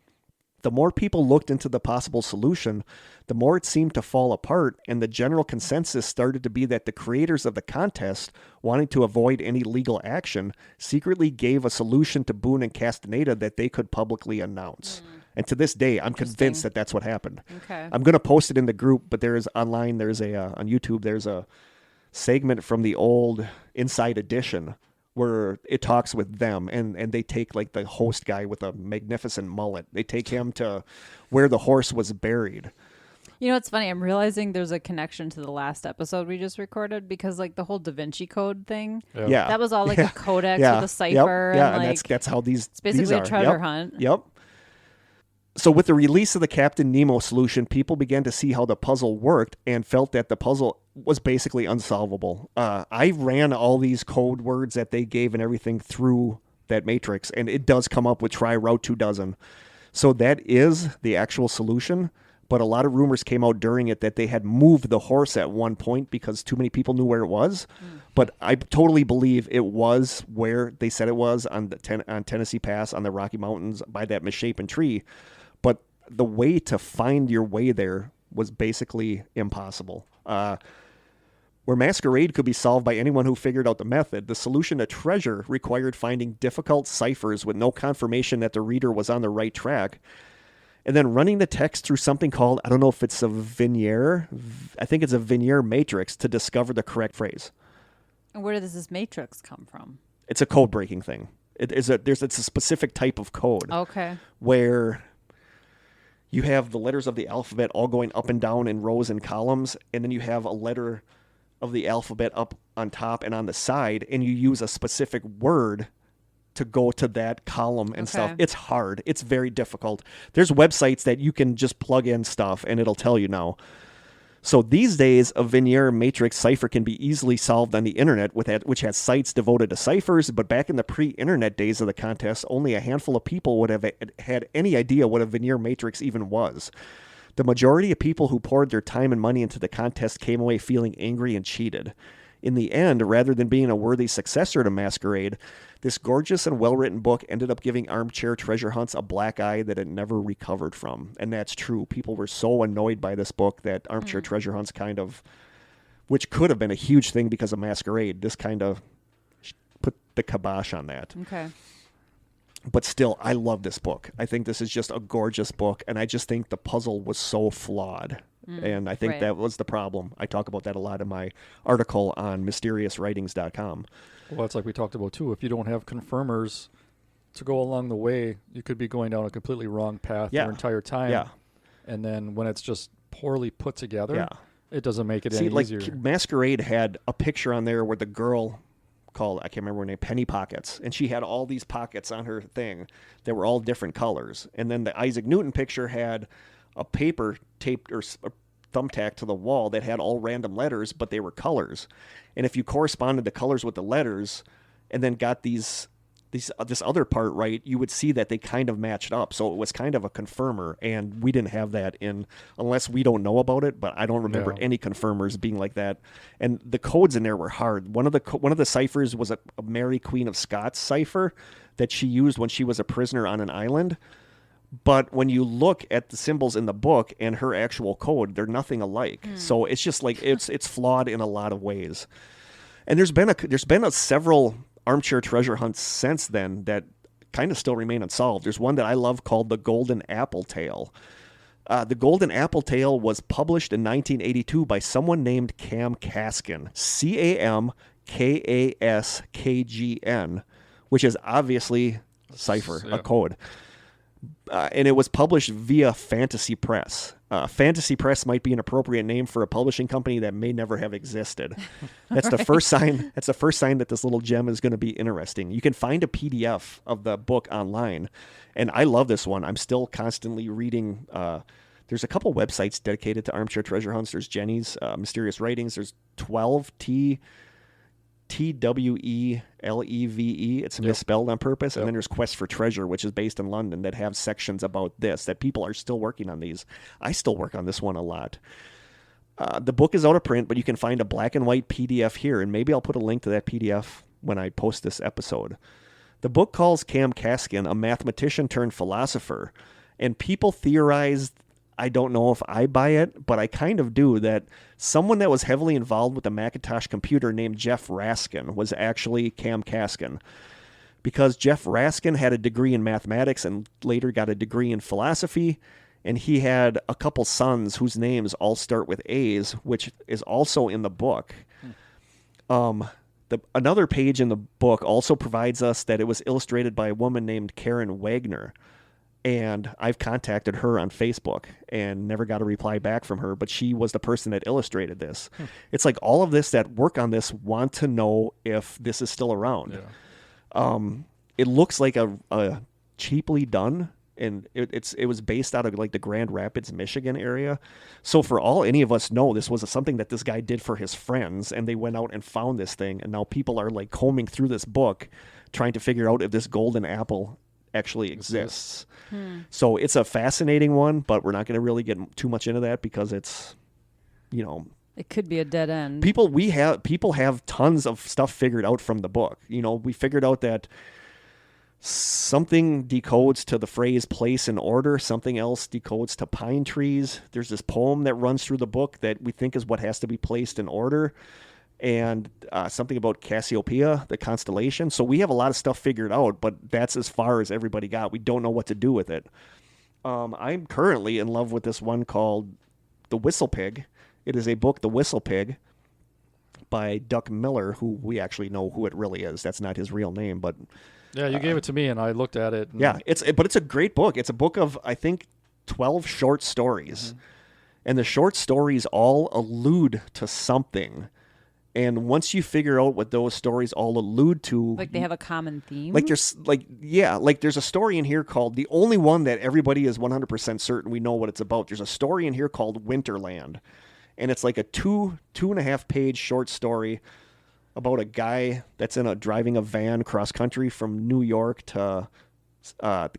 The more people looked into the possible solution, the more it seemed to fall apart, and the general consensus started to be that the creators of the contest, wanting to avoid any legal action, secretly gave a solution to Boone and Castaneda that they could publicly announce. And to this day, I'm convinced that that's what happened. Okay. I'm going to post it in the group, but there's online, there's on YouTube, there's a segment from the old Inside Edition where it talks with them, and they take like the host guy with a magnificent mullet. They take him to where the horse was buried. You know, it's funny. I'm realizing there's a connection to the last episode we just recorded because like the whole Da Vinci Code thing. Yeah. That was all like a codex with a cipher. Yeah, and, like, that's how these it's basically these a are. treasure hunt. Yep. So with the release of the Captain Nemo solution, people began to see how the puzzle worked and felt that the puzzle was basically unsolvable. I ran all these code words that they gave and everything through that matrix, and it does come up with try route 24. So that is the actual solution, but a lot of rumors came out during it that they had moved the horse at one point because too many people knew where it was. But I totally believe it was where they said it was on on Tennessee Pass, on the Rocky Mountains, by that misshapen tree. But the way to find your way there was basically impossible. Where Masquerade could be solved by anyone who figured out the method, the solution to treasure required finding difficult ciphers with no confirmation that the reader was on the right track, and then running the text through something called, I don't know if it's a Vignere, I think it's a Vignere matrix to discover the correct phrase. And where does this matrix come from? It's a code-breaking thing. It's a specific type of code. Okay. Where you have the letters of the alphabet all going up and down in rows and columns, and then you have a letter of the alphabet up on top and on the side, and you use a specific word to go to that column and stuff. It's hard. It's very difficult. There's websites that you can just plug in stuff, and it'll tell you now. So these days, a Vignere matrix cipher can be easily solved on the internet, which has sites devoted to ciphers, but back in the pre-internet days of the contest, only a handful of people would have had any idea what a Vignere matrix even was. The majority of people who poured their time and money into the contest came away feeling angry and cheated. In the end, rather than being a worthy successor to Masquerade, this gorgeous and well-written book ended up giving Armchair Treasure Hunts a black eye that it never recovered from. And that's true. People were so annoyed by this book that Armchair Treasure Hunts kind of, which could have been a huge thing because of Masquerade, this kind of put the kibosh on that. Okay. But still, I love this book. I think this is just a gorgeous book, and I just think the puzzle was so flawed. And I think that was the problem. I talk about that a lot in my article on mysteriouswritings.com. Well, it's like we talked about, too. If you don't have confirmers to go along the way, you could be going down a completely wrong path your entire time. Yeah. And then when it's just poorly put together, it doesn't make it any easier. Masquerade had a picture on there where the girl called, I can't remember her name, Penny Pockets. And she had all these pockets on her thing that were all different colors. And then the Isaac Newton picture had a paper taped or thumbtacked to the wall that had all random letters, but they were colors. And if you corresponded the colors with the letters and then got this other part right, you would see that they kind of matched up. So it was kind of a confirmer, and we didn't have that unless we don't know about it, but I don't remember any confirmers being like that. And the codes in there were hard. One of the ciphers was a Mary Queen of Scots cipher that she used when she was a prisoner on an island. But when you look at the symbols in the book and her actual code, they're nothing alike. So it's just like it's flawed in a lot of ways. And there's been several Armchair Treasure Hunts since then that kind of still remain unsolved. There's one that I love called The Golden Apple Tale. The Golden Apple Tale was published in 1982 by someone named Cam Kaskin, CAMKASKGN, which is obviously Cipher, a code. And it was published via Fantasy Press. Fantasy Press might be an appropriate name for a publishing company that may never have existed. That's the first sign. That's the first sign that this little gem is going to be interesting. You can find a PDF of the book online, and I love this one. I'm still constantly reading. There's a couple websites dedicated to Armchair Treasure Hunts. There's Jenny's Mysterious Writings. There's 12T. TWELEVE. It's misspelled on purpose. And then there's Quest for Treasure, which is based in London, that have sections about this, that people are still working on these. I still work on this one a lot. The book is out of print, but you can find a black and white PDF here, and maybe I'll put a link to that PDF when I post this episode. The book calls Cam Kaskin a mathematician turned philosopher, and people theorized, I don't know if I buy it, but I kind of do, that someone that was heavily involved with the Macintosh computer named Jeff Raskin was actually Cam Kaskin. Because Jeff Raskin had a degree in mathematics and later got a degree in philosophy, and he had a couple sons whose names all start with A's, which is also in the book. Another page in the book also provides us that it was illustrated by a woman named Karen Wagner. And I've contacted her on Facebook and never got a reply back from her, but she was the person that illustrated this. It's like all of this that work on this want to know if this is still around. It looks like a cheaply done, and it was based out of like the Grand Rapids, Michigan area. So for all any of us know, this was something that this guy did for his friends, and they went out and found this thing, and now people are like combing through this book trying to figure out if this golden apple actually exists. So it's a fascinating one, but we're not going to really get too much into that because it's, it could be a dead end. People have tons of stuff figured out from the book. We figured out that something decodes to the phrase place and order, something else decodes to pine trees. There's this poem that runs through the book that we think is what has to be placed in order. And something about Cassiopeia, the constellation. So we have a lot of stuff figured out, but that's as far as everybody got. We don't know what to do with it. I'm currently in love with this one called The Whistle Pig. It is a book, The Whistle Pig, by Duck Miller, who we actually know who it really is. That's not his real name, but... Yeah, you gave it to me, and I looked at it. Yeah, but it's a great book. It's a book of, I think, 12 short stories. And the short stories all allude to something. And once you figure out what those stories all allude to, like they have a common theme. There's a story in here called, the only one that everybody is 100% certain we know what it's about. There's a story in here called Winterland, and it's like a 2.5 page short story about a guy that's driving a van cross country from New York to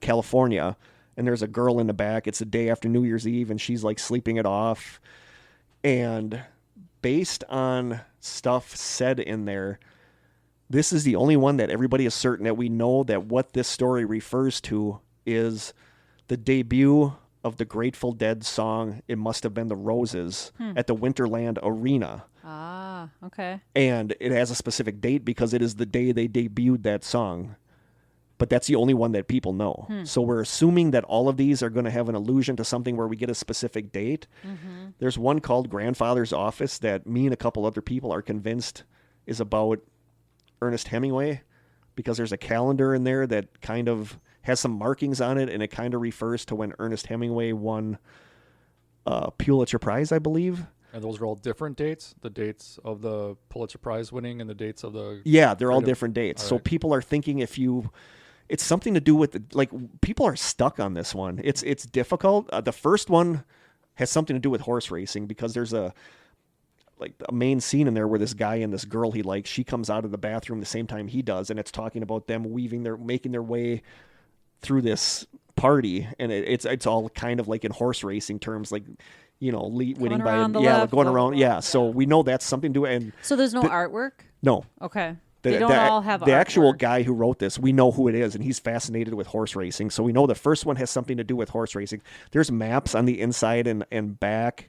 California, and there's a girl in the back. It's the day after New Year's Eve, and she's like sleeping it off. And based on stuff said in there, this is the only one that everybody is certain that we know that what this story refers to is the debut of the Grateful Dead song, It Must Have Been the Roses, at the Winterland Arena. Ah, okay. And it has a specific date because it is the day they debuted that song. But that's the only one that people know. So we're assuming that all of these are going to have an allusion to something where we get a specific date. There's one called Grandfather's Office that me and a couple other people are convinced is about Ernest Hemingway, because there's a calendar in there that kind of has some markings on it, and it kind of refers to when Ernest Hemingway won Pulitzer Prize, I believe. And those are all different dates? The dates of the Pulitzer Prize winning and the dates of the... Yeah, they're all different dates. All so right. people are thinking it's something to do with, people are stuck on this one. It's difficult. The first one has something to do with horse racing, because there's a main scene in there where this guy and this girl he likes, she comes out of the bathroom the same time he does, and it's talking about them making their way through this party, and it's all kind of like in horse racing terms, like, winning by going around. So we know that's something to it. And so there's no artwork? No. Okay. They don't all have the artwork. Actual guy who wrote this, we know who it is, and he's fascinated with horse racing. So we know the first one has something to do with horse racing. There's maps on the inside and back,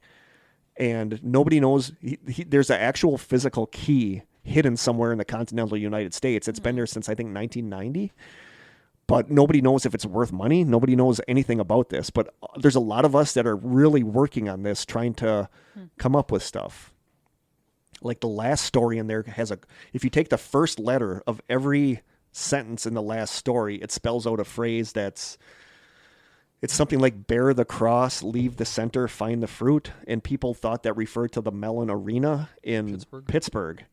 and nobody knows. There's an actual physical key hidden somewhere in the continental United States. It's been there since, I think, 1990. But nobody knows if it's worth money. Nobody knows anything about this. But there's a lot of us that are really working on this, trying to come up with stuff. Like the last story in there if you take the first letter of every sentence in the last story, it spells out a phrase it's something like bear the cross, leave the center, find the fruit. And people thought that referred to the Mellon Arena in Pittsburgh.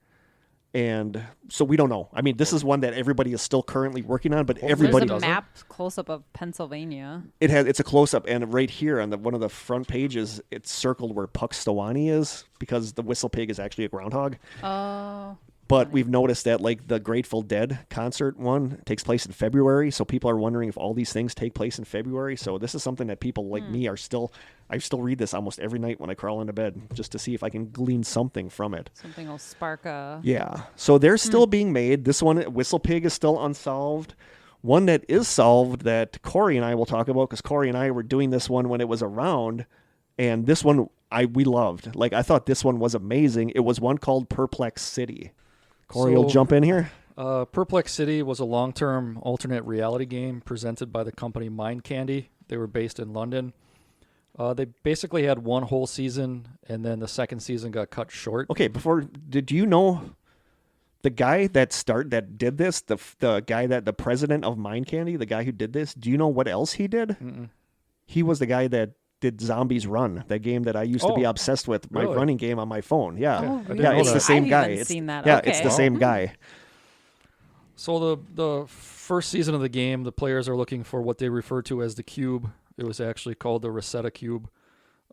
And so we don't know. I mean, this is one that everybody is still currently working on, but everybody... There's a map close-up of Pennsylvania. It's a close-up, and right here on one of the front pages, it's circled where Puxtawanny is, because the whistle pig is actually a groundhog. Oh. But we've noticed that, like, the Grateful Dead concert one takes place in February, so people are wondering if all these things take place in February. So this is something that people like me I still read this almost every night when I crawl into bed, just to see if I can glean something from it. Something will spark a... Yeah. So they're still being made. This one, Whistle Pig, is still unsolved. One that is solved that Kory and I will talk about, because Kory and I were doing this one when it was around, and this one we loved. Like, I thought this one was amazing. It was one called Perplex City. Kory will jump in here. Perplex City was a long-term alternate reality game presented by the company Mind Candy. They were based in London. They basically had one whole season, and then the second season got cut short. Okay, did you know the guy that did this, the guy the president of Mind Candy, the guy who did this, do you know what else he did? Mm-mm. He was the guy that did Zombies Run, that game that I used to be obsessed with, my running game on my phone. Yeah. It's the same guy. I've seen that. Yeah, okay. it's the same guy. So the first season of the game, the players are looking for what they refer to as the cube. It was actually called the Resetta Cube.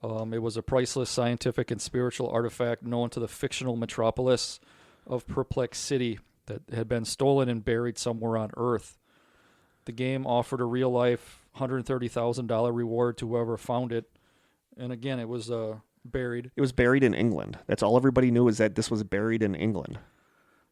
It was a priceless scientific and spiritual artifact known to the fictional metropolis of Perplex City that had been stolen and buried somewhere on Earth. The game offered a real-life $130,000 reward to whoever found it. And again, it was buried. It was buried in England. That's all everybody knew, is that this was buried in England.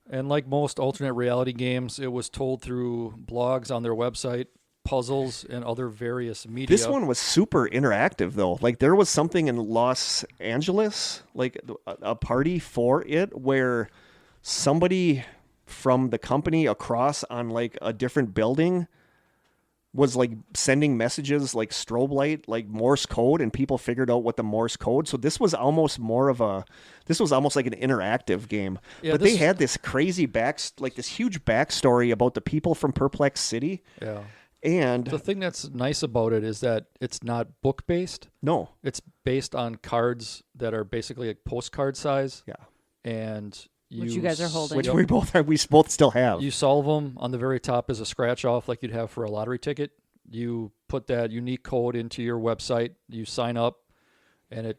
And like most alternate reality games, it was told through blogs on their website, puzzles, and other various media. This one was super interactive, though. Like, there was something in Los Angeles, like a party for it, where somebody from the company across on, like, a different building was, like, sending messages, like strobe light, like Morse code, and people figured out what the Morse code. So this was almost almost like an interactive game. Yeah, but they had this crazy this huge backstory about the people from Perplex City. Yeah. And the thing that's nice about it is that it's not book based. No. It's based on cards that are basically like postcard size. Yeah. And which you guys are holding. Which we both still have. You solve them. On the very top is a scratch off like you'd have for a lottery ticket. You put that unique code into your website. You sign up, and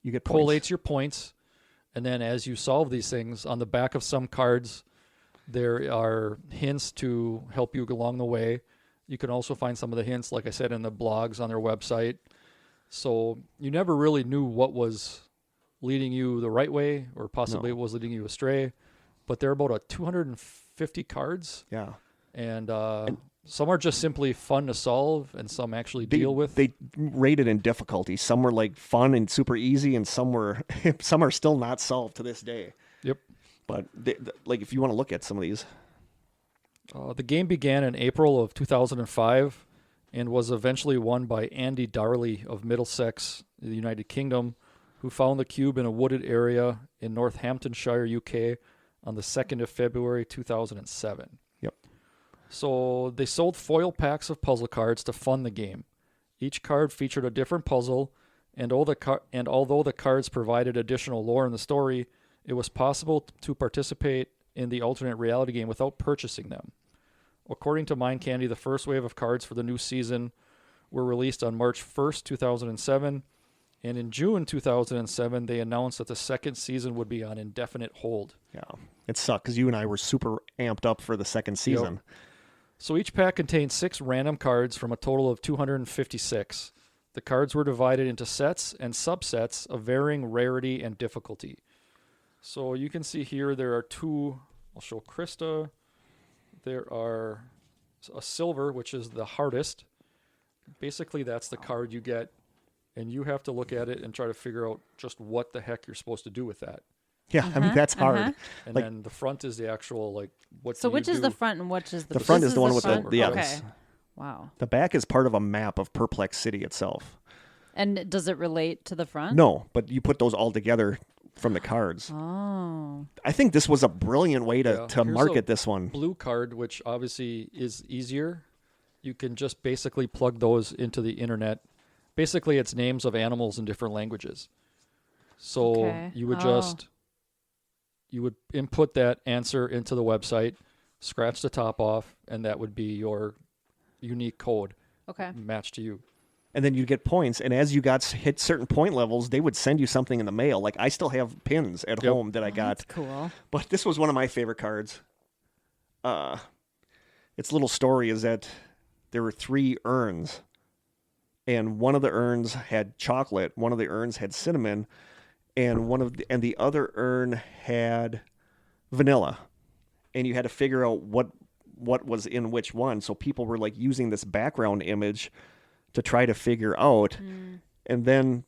you get collates your points. And then as you solve these things, on the back of some cards, there are hints to help you along the way. You can also find some of the hints, like I said, in the blogs on their website. So you never really knew what was leading you the right way or possibly what was leading you astray. But there are about 250 cards. Yeah. And some are just simply fun to solve, and some actually deal with. They rated in difficulty. Some were like fun and super easy, and some are still not solved to this day. Yep. But like if you want to look at some of these. The game began in April of 2005 and was eventually won by Andy Darley of Middlesex, the United Kingdom, who found the cube in a wooded area in Northamptonshire, UK, on the 2nd of February 2007. Yep. So they sold foil packs of puzzle cards to fund the game. Each card featured a different puzzle, and although the cards provided additional lore in the story, it was possible to participate in the alternate reality game without purchasing them. According to Mind Candy, the first wave of cards for the new season were released on March 1st, 2007, and in June 2007, they announced that the second season would be on indefinite hold. Yeah, it sucked because you and I were super amped up for the second season. Yep. So each pack contained 6 random cards from a total of 256. The cards were divided into sets and subsets of varying rarity and difficulty. So you can see here there are 2, I'll show Krista. There are a silver, which is the hardest. Basically, that's the card you get, and you have to look at it and try to figure out just what the heck you're supposed to do with that. Yeah, I mean, that's hard. And then the front is the actual, what So do which you is do? the front and which is the back? The front is the one with front? the yes. Okay. Wow. The back is part of a map of Perplex City itself. And does it relate to the front? No, but you put those all together from the cards. Oh. I think this was a brilliant way to Here's market a this one. Blue card, which obviously is easier. You can just basically plug those into the internet. Basically, it's names of animals in different languages. So you would you would input that answer into the website, scratch the top off, and that would be your unique code matched to you. And then you get points, and as you hit certain point levels, they would send you something in the mail. Like I still have pins at home that I got. That's cool. But this was one of my favorite cards. Its little story is that there were 3 urns, and one of the urns had chocolate, one of the urns had cinnamon, and the other urn had vanilla. And you had to figure out what was in which one. So people were like using this background image to try to figure out. And then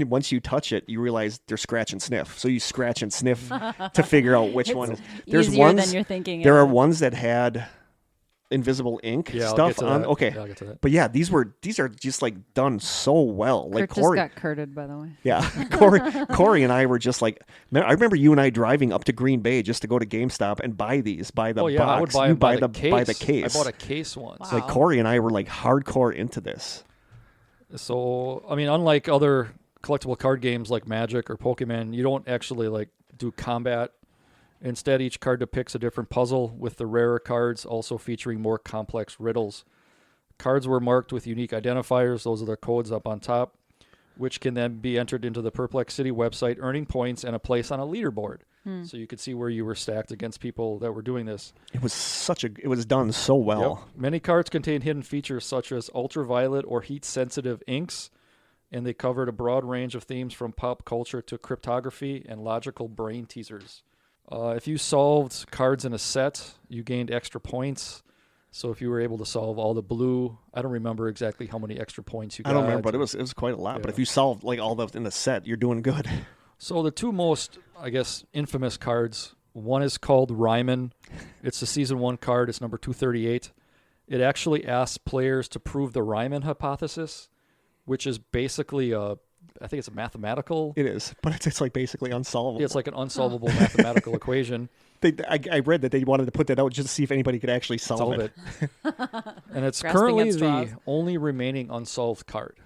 once you touch it, you realize there's scratch and sniff. So you scratch and sniff to figure out which one. There's easier ones than you're thinking. There are ones that had invisible ink stuff on. That. Okay. Yeah, I'll get to that. But yeah, these are just like done so well. Like Kurt Kory just got curted, by the way. Yeah. Kory and I were just like, I remember you and I driving up to Green Bay just to go to GameStop and buy the box. I would buy you by the case. I bought a case once. Like Kory and I were like hardcore into this. So, I mean, unlike other collectible card games like Magic or Pokemon, you don't actually do combat. Instead, each card depicts a different puzzle, with the rarer cards also featuring more complex riddles. Cards were marked with unique identifiers. Those are the codes up on top, which can then be entered into the Perplex City website, earning points and a place on a leaderboard. So you could see where you were stacked against people that were doing this. It was done so well. Yep. Many cards contain hidden features such as ultraviolet or heat-sensitive inks, and they covered a broad range of themes from pop culture to cryptography and logical brain teasers. If you solved cards in a set, you gained extra points. So if you were able to solve all the blue, I don't remember exactly how many extra points you got. I don't remember, but it was quite a lot. Yeah. But if you solved all those in the set, you're doing good. So the 2 most, I guess, infamous cards, one is called Ryman. It's the Season 1 card. It's number 238. It actually asks players to prove the Ryman hypothesis, which is basically I think it's a mathematical. It is, but it's like basically unsolvable. Yeah, it's like an unsolvable mathematical equation. I read that they wanted to put that out just to see if anybody could actually solve it. And it's currently the only remaining unsolved card.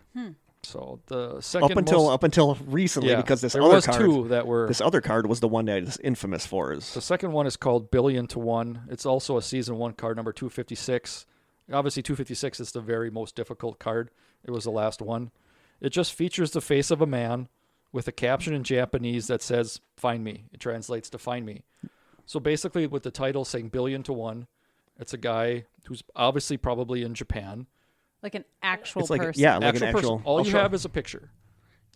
So the second up until recently, because this other card was the one that is infamous for. The second one is called Billion to One. It's also a Season 1 card, number 256. Obviously, 256 is the very most difficult card. It was the last one. It just features the face of a man with a caption in Japanese that says, "Find me." It translates to "Find me." So basically, with the title saying Billion to One, it's a guy who's obviously probably in Japan. Like an actual it's like, person. Yeah, like Actual an person. actual. All you have is a picture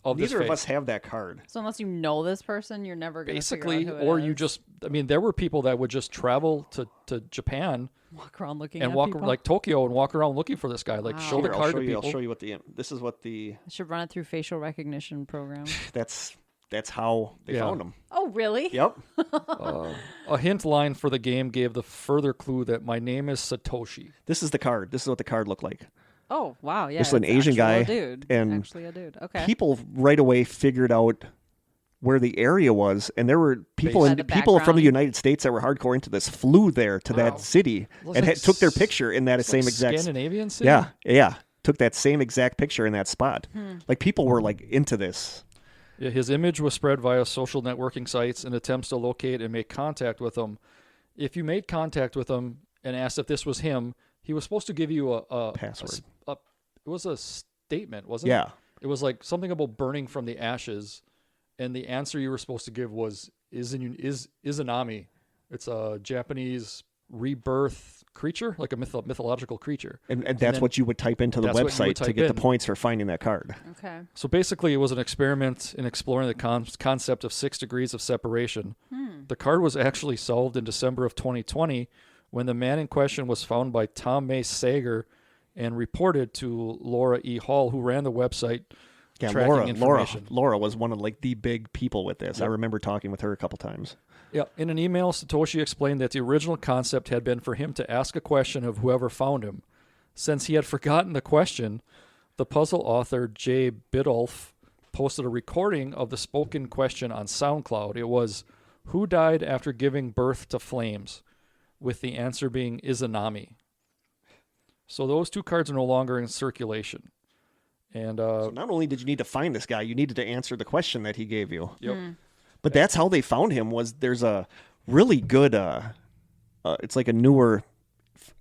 of this Neither of face. us have that card. So unless you know this person, you're never going to Basically, figure out who it or is. you just, I mean, there were people that would just travel to Japan walk around looking and at walk people. like Tokyo and walk around looking for this guy. Like, Wow. show the Here, card to people. I'll show you what this is what the. I should run it through facial recognition program. That's how they found him. Oh, really? Yep. A hint line for the game gave the further clue that my name is Satoshi. This is the card. This is what the card looked like. Oh, wow. Yeah. Just an it's Asian actually guy A dude. and Actually a dude. Okay. People right away figured out where the area was, and there were people By and the people from background. the United States that were hardcore into this flew there to that city Was and it took their picture in that It's same like exact. Scandinavian city? Yeah. Took that same exact picture in that spot. Like people were like into this. Yeah, his image was spread via social networking sites in attempts to locate and make contact with him. If you made contact with him and asked if this was him, he was supposed to give you a Password. It was a statement, wasn't it? Yeah. It was like something about burning from the ashes, and the answer you were supposed to give was Izanami. It's a Japanese rebirth creature, like a mythological creature. And that's what you would type into the That's what you would website to type get in. the points for finding that card. Okay. So basically, it was an experiment in exploring the concept of 6 degrees of separation. The card was actually solved in December of 2020 when the man in question was found by Tom May Sager and reported to Laura E. Hall, who ran the website Yeah, tracking information. Laura was one of like the big people with this. I remember talking with her a couple times. Yeah, in an email, Satoshi explained that the original concept had been for him to ask a question of whoever found him. Since he had forgotten the question, the puzzle author Jay Biddulph posted a recording of the spoken question on SoundCloud. It was, "Who died after giving birth to flames?" with the answer being Izanami. So those two cards are no longer in circulation. And So not only did you need to find this guy, you needed to answer the question that he gave you. Yep. But that's how they found him. Was there's a really good, it's like a newer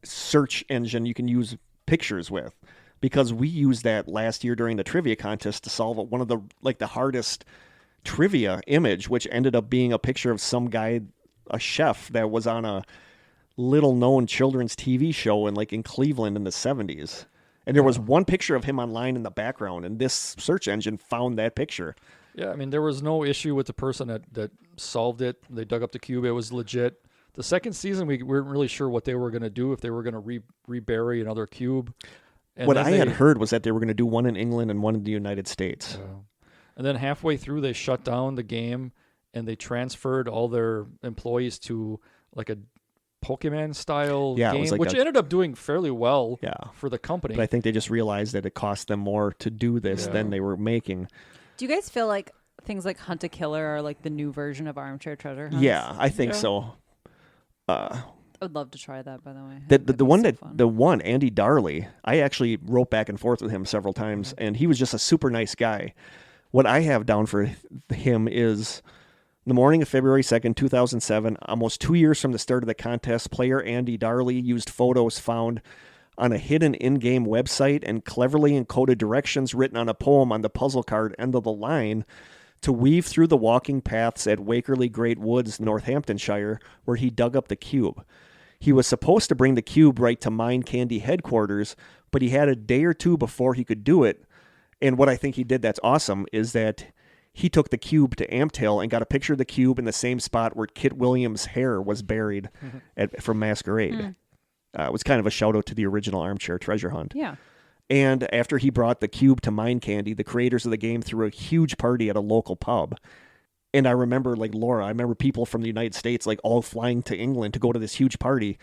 search engine you can use pictures with, because we used that last year during the trivia contest to solve one of the hardest trivia image, which ended up being a picture of some guy, a chef that was on a little known children's TV show in Cleveland in the 70s. And there was one picture of him online in the background, and this search engine found that picture. Yeah, I mean, there was no issue with the person that solved it. They dug up the cube. It was legit. The second season, we weren't really sure what they were going to do, if they were going to rebury another cube. And what I had heard was that they were going to do one in England and one in the United States. And then halfway through, they shut down the game, and they transferred all their employees to like a Pokemon-style Yeah, it game, was like which ended up doing fairly well for the company. But I think they just realized that it cost them more to do this than they were making. Do you guys feel like things like Hunt a Killer are like the new version of Armchair Treasure Hunts? Yeah, I think so. I would love to try that, by the way. The one, Andy Darley, I actually wrote back and forth with him several times, and he was just a super nice guy. What I have down for him is the morning of February 2nd, 2007, almost 2 years from the start of the contest, player Andy Darley used photos found on a hidden in-game website and cleverly encoded directions written on a poem on the puzzle card end of the line to weave through the walking paths at Wakerley Great Woods, Northamptonshire, where he dug up the cube. He was supposed to bring the cube right to Mind Candy headquarters, but he had a day or two before he could do it. And what I think he did that's awesome is that he took the cube to Amptail and got a picture of the cube in the same spot where Kit Williams' hare was buried from Masquerade. It was kind of a shout out to the original Armchair Treasure Hunt. Yeah. And after he brought the cube to Mind Candy, the creators of the game threw a huge party at a local pub. And I remember, Laura, I remember people from the United States, all flying to England to go to this huge party.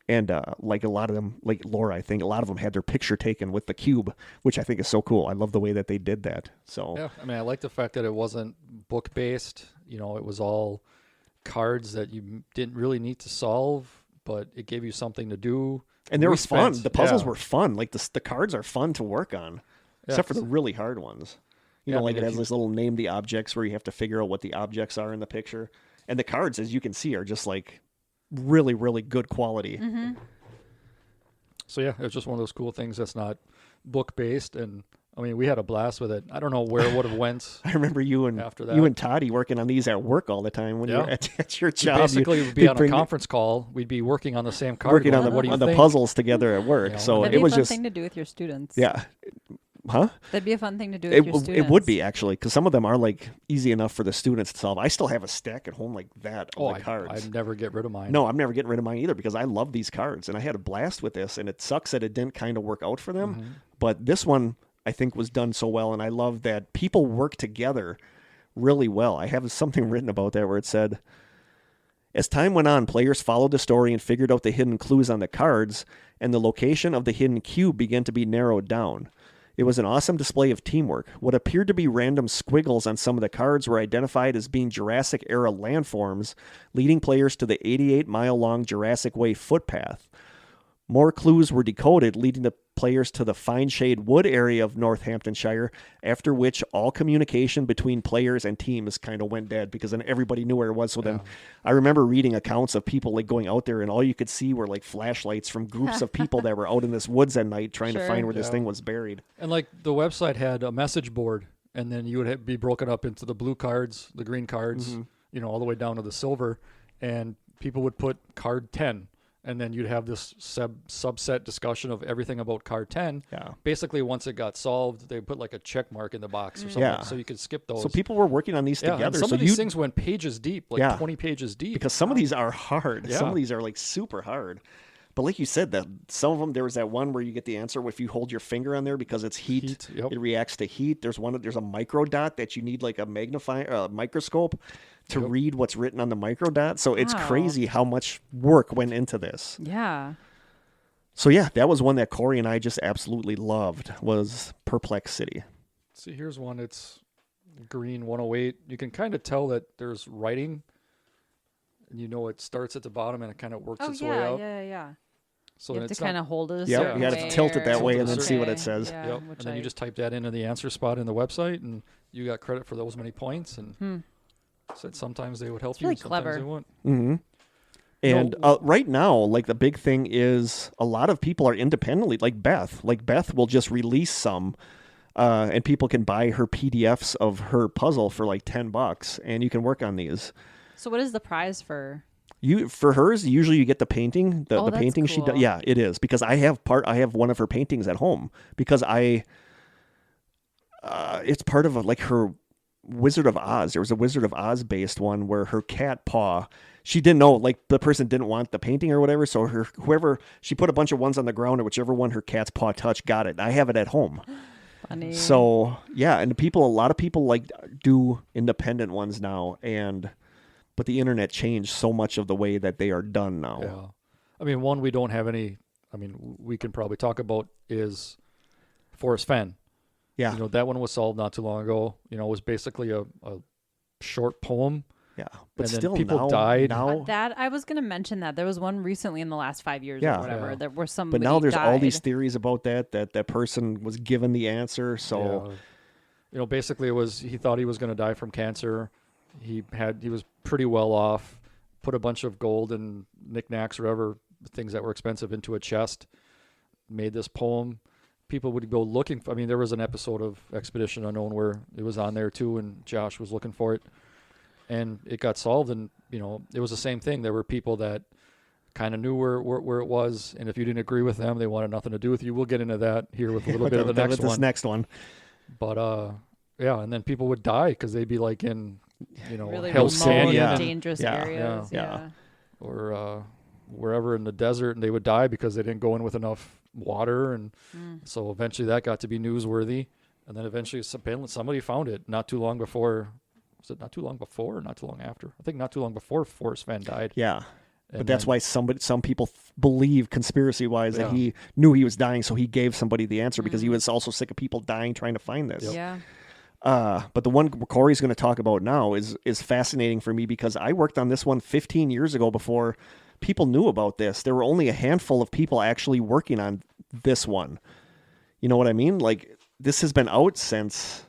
And, a lot of them, like Laura, I think a lot of them had their picture taken with the cube, which I think is so cool. I love the way that they did that. So yeah, I mean, I like the fact that it wasn't book-based. You know, it was all cards that you didn't really need to solve, but it gave you something to do. And they were fun. The puzzles were fun. The cards are fun to work on, except for the really hard ones. You know, it has this little name the objects where you have to figure out what the objects are in the picture. And the cards, as you can see, are just really, really good quality. Mm-hmm. So yeah, it's just one of those cool things that's not book-based. And I mean, we had a blast with it. I don't know where it would have went. I remember you and Toddy working on these at work all the time when you were at your job. Basically, we'd be on a conference call. We'd be working on the same card. Working on the puzzles together at work. So that'd it was just a fun thing to do with your students. Yeah. Huh? That'd be a fun thing to do with your students. It would be, actually, because some of them are like easy enough for the students to solve. I still have a stack at home like that of the cards. I'd never get rid of mine. No, I'm never getting rid of mine either because I love these cards and I had a blast with this, and it sucks that it didn't kind of work out for them. Mm-hmm. But this one I think was done so well, and I love that people work together really well. I have something written about that where it said, as time went on, players followed the story and figured out the hidden clues on the cards, and the location of the hidden cube began to be narrowed down. It was an awesome display of teamwork. What appeared to be random squiggles on some of the cards were identified as being Jurassic-era landforms, leading players to the 88-mile-long Jurassic Way footpath. More clues were decoded, leading the players to the Fine Shade Wood area of Northamptonshire, after which all communication between players and teams kind of went dead because then everybody knew where it was. So then I remember reading accounts of people like going out there and all you could see were like flashlights from groups of people that were out in this woods at night trying to find where this thing was buried. And like the website had a message board, and then you would be broken up into the blue cards, the green cards, all the way down to the silver, and people would put card 10. And then you'd have this subset discussion of everything about card 10. Yeah. Basically, once it got solved, they put like a check mark in the box or something, so you could skip those. So people were working on these together. And some of these things went pages deep, like 20 pages deep. Because some of these are hard. Yeah. Some of these are like super hard. But like you said, that some of them, there was that one where you get the answer if you hold your finger on there because it's heat. It reacts to heat. There's a micro dot that you need like a microscope to read what's written on the micro dot. So it's crazy how much work went into this. Yeah. So yeah, that was one that Kory and I just absolutely loved, was Perplexity. See, here's one. It's green 108. You can kind of tell that there's writing, and it starts at the bottom and it kind of works its way up. Yeah. So you have to kind of hold it. You have to tilt it that way and then see what it says. Yeah, and then you just type that into the answer spot in the website, and you got credit for those many points. And said sometimes they would help you, really sometimes clever. they wouldn't. Mm-hmm. And right now, like the big thing is a lot of people are independently, like Beth. Like Beth will just release some, and people can buy her PDFs of her puzzle for like $10, and you can work on these. So what is the prize for? For hers, usually you get the painting, the painting cool. she does. Yeah, it is, because I have one of her paintings at home because it's part of like her Wizard of Oz. There was a Wizard of Oz based one where her cat paw, she didn't know, like the person didn't want the painting or whatever, so whoever, she put a bunch of ones on the ground, and whichever one her cat's paw touched got it. I have it at home. Funny. So yeah, and a lot of people like do independent ones now, but the internet changed so much of the way that they are done now. Yeah. I mean, one we don't have any, we can probably talk about is Forrest Fenn. Yeah. That one was solved not too long ago. It was basically a short poem. Yeah. But and still, people died. That I was going to mention that. There was one recently in the last 5 years or whatever. There were some. But now there's all these theories about that person was given the answer. So, basically it was, he thought he was going to die from cancer. He was pretty well off, put a bunch of gold and knickknacks or whatever, things that were expensive, into a chest, made this poem. People would go looking for, there was an episode of Expedition Unknown where it was on there too, and Josh was looking for it, and it got solved. And it was the same thing. There were people that kind of knew where it was, and if you didn't agree with them, they wanted nothing to do with you. We'll get into that here with a little bit of the next one. This next one. But and then people would die because they'd be like in really Hell's remote, Canyon, dangerous areas. Yeah. Or wherever in the desert, and they would die because they didn't go in with enough water, and so eventually that got to be newsworthy. And then eventually somebody found it not too long before. Was it not too long before or not too long after? I think not too long before Forrest Fenn died. Yeah. But that's why some people believe conspiracy-wise that he knew he was dying, so he gave somebody the answer because he was also sick of people dying trying to find this. Yep. Yeah. But the one Kory's going to talk about now is fascinating for me because I worked on this one 15 years ago before people knew about this. There were only a handful of people actually working on this one. You know what I mean? Like, this has been out since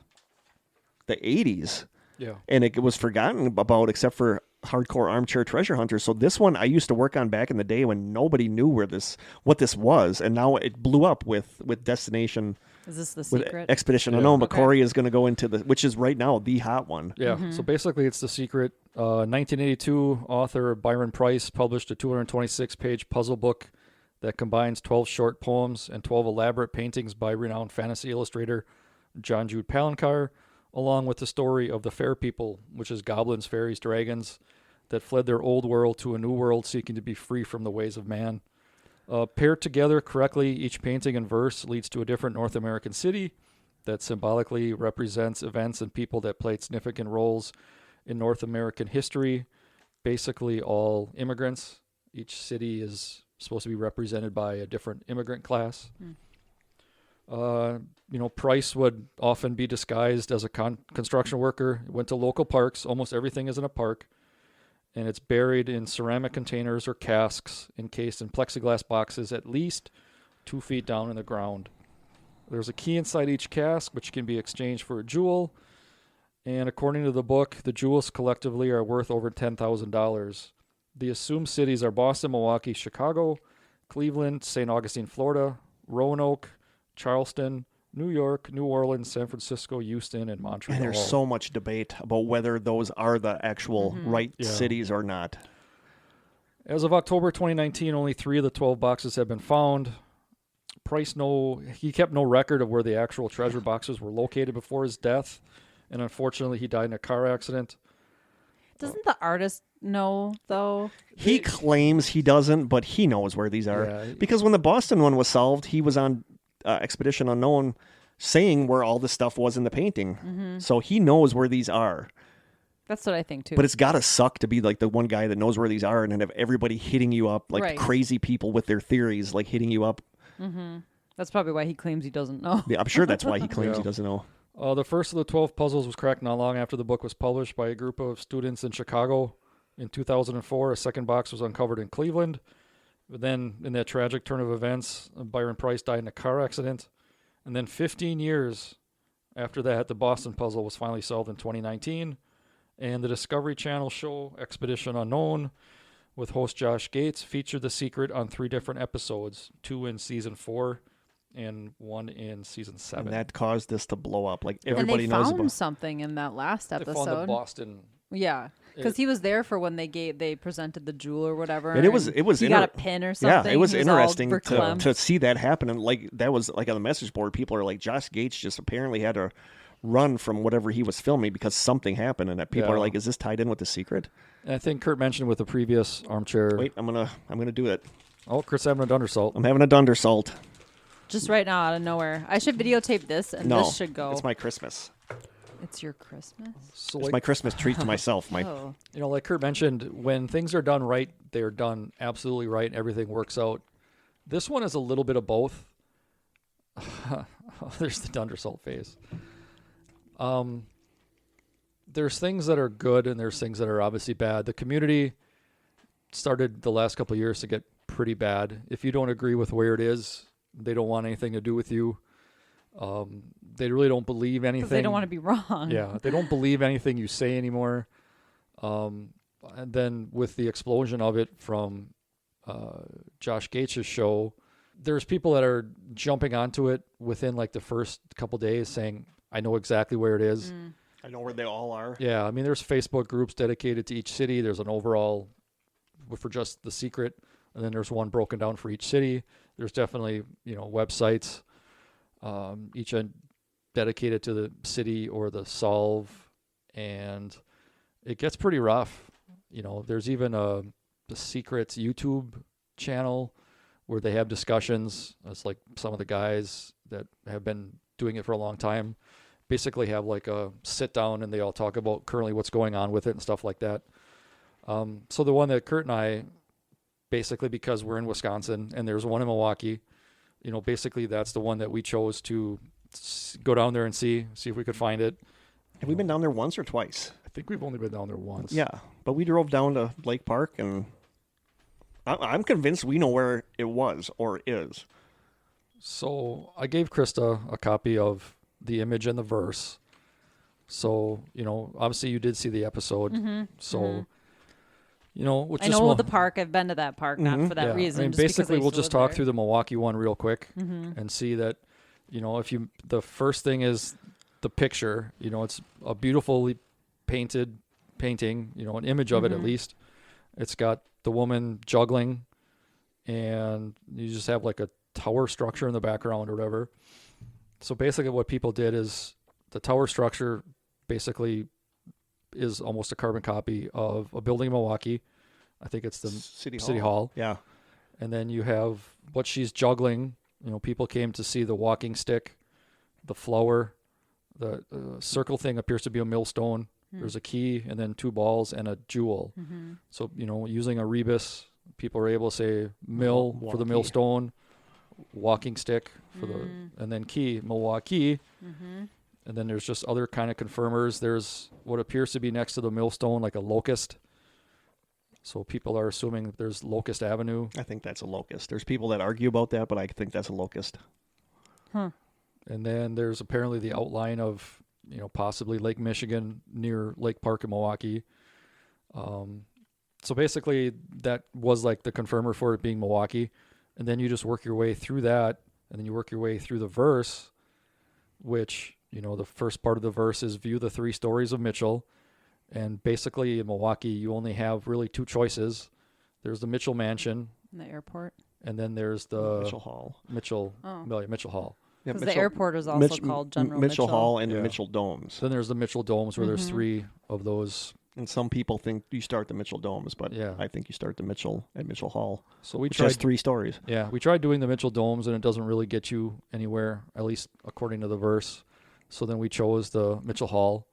the 80s. Yeah. And it was forgotten about except for hardcore armchair treasure hunters. So this one I used to work on back in the day when nobody knew what this was, and now it blew up with Destination Is this the with secret? Expedition Unknown, but Kory is going to go into which is right now the hot one. Yeah, so basically it's The Secret. 1982, author Byron Price published a 226-page puzzle book that combines 12 short poems and 12 elaborate paintings by renowned fantasy illustrator John Jude Palancar, along with the story of the Fair People, which is goblins, fairies, dragons, that fled their old world to a new world seeking to be free from the ways of man. Paired together correctly, each painting and verse leads to a different North American city that symbolically represents events and people that played significant roles in North American history, basically all immigrants. Each city is supposed to be represented by a different immigrant class. Price would often be disguised as a construction worker, went to local parks. Almost everything is in a park. And it's buried in ceramic containers or casks encased in plexiglass boxes at least 2 feet down in the ground. There's a key inside each cask, which can be exchanged for a jewel. And according to the book, the jewels collectively are worth over $10,000. The assumed cities are Boston, Milwaukee, Chicago, Cleveland, St. Augustine, Florida, Roanoke, Charleston, New York, New Orleans, San Francisco, Houston, and Montreal. And there's so much debate about whether those are the actual cities or not. As of October 2019, only 3 of the 12 boxes have been found. Price he kept no record of where the actual treasure boxes were located before his death, and unfortunately he died in a car accident. Doesn't the artist know, though? He claims he doesn't, but he knows where these are. Because when the Boston one was solved, he was on Expedition Unknown saying where all the stuff was in the painting. So he knows where these are. That's what I think, too. But it's got to suck to be like the one guy that knows where these are and then have everybody hitting you up, like crazy people with their theories, like hitting you up. That's probably why he claims he doesn't know. Yeah, I'm sure that's why he claims he doesn't know. The first of the 12 puzzles was cracked not long after the book was published by a group of students in Chicago. In 2004, a second box was uncovered in Cleveland. But then, in that tragic turn of events, Byron Price died in a car accident. And then 15 years after that, the Boston puzzle was finally solved in 2019. And the Discovery Channel show Expedition Unknown with host Josh Gates featured The Secret on 3 different episodes, 2 in season 4 and 1 in season 7. And that caused this to blow up. Like everybody knows about. And they found something in that last episode. They found the Boston. Yeah, because he was there for when they presented the jewel or whatever. And it was he got a pin or something. Yeah, it was interesting to see that happen. And like that was like on the message board, people are like, Josh Gates just apparently had to run from whatever he was filming because something happened, and that people are like, is this tied in with The Secret? And I think Kurt mentioned with the previous Armchair. Wait, I'm gonna do it. Oh, Kurt's having a dundersault. I'm having a dundersault. Just right now out of nowhere. I should videotape this, and this should go. It's my Christmas. It's your Christmas? So it's my Christmas treat to myself. Like Kurt mentioned, when things are done right, they're done absolutely right, and everything works out. This one is a little bit of both. There's the dundersault phase. There's things that are good, and there's things that are obviously bad. The community started the last couple of years to get pretty bad. If you don't agree with where it is, they don't want anything to do with you. They really don't believe anything. They don't want to be wrong. Yeah, they don't believe anything you say anymore. And then with the explosion of it from Josh Gates' show, there's people that are jumping onto it within like the first couple days saying, I know exactly where it is. I know where they all are. Yeah, I mean, there's Facebook groups dedicated to each city. There's an overall for just The Secret, and then there's one broken down for each city. There's definitely, websites, each dedicated to the city or the solve, and it gets pretty rough. There's even The Secret's YouTube channel where they have discussions. It's like some of the guys that have been doing it for a long time basically have like a sit down and they all talk about currently what's going on with it and stuff like that. So the one that Kurt and I, basically because we're in Wisconsin and there's one in Milwaukee, basically that's the one that we chose to go down there and see if we could find it. Have we been down there once or twice? I think we've only been down there once. Yeah, but we drove down to Lake Park, and I'm convinced we know where it was or is. So I gave Krista a copy of the image and the verse. So, obviously you did see the episode. So, I know the park. I've been to that park, not for that reason. I mean, basically we'll just talk through the Milwaukee one real quick and see that the first thing is the picture. It's a beautifully painted painting. An image of it at least. It's got the woman juggling, and you just have like a tower structure in the background or whatever. So basically, what people did is the tower structure basically is almost a carbon copy of a building in Milwaukee. I think it's the City Hall. Yeah. And then you have what she's juggling. People came to see the walking stick, the flower, the circle thing appears to be a millstone. There's a key and then 2 balls and a jewel. So, using a rebus, people are able to say mill for the millstone, walking stick for and then key, Milwaukee. And then there's just other kind of confirmers. There's what appears to be next to the millstone, like a locust. So people are assuming there's Locust Avenue. I think that's a locust. There's people that argue about that, but I think that's a locust. Huh. And then there's apparently the outline of, possibly Lake Michigan near Lake Park in Milwaukee. So basically that was like the confirmer for it being Milwaukee. And then you just work your way through that. And then you work your way through the verse, which, the first part of the verse is view the 3 stories of Mitchell. And basically in Milwaukee, you only have really 2 choices. There's the Mitchell Mansion. And the airport. And then there's the Mitchell Hall. Mitchell Hall. Because the airport is also called General Mitchell Hall and the Mitchell Domes. Then there's the Mitchell Domes where there's 3 of those. And some people think you start the Mitchell Domes, but I think you start the Mitchell at Mitchell Hall. So which has 3 stories. Yeah, we tried doing the Mitchell Domes, and it doesn't really get you anywhere, at least according to the verse. So then we chose the Mitchell Hall.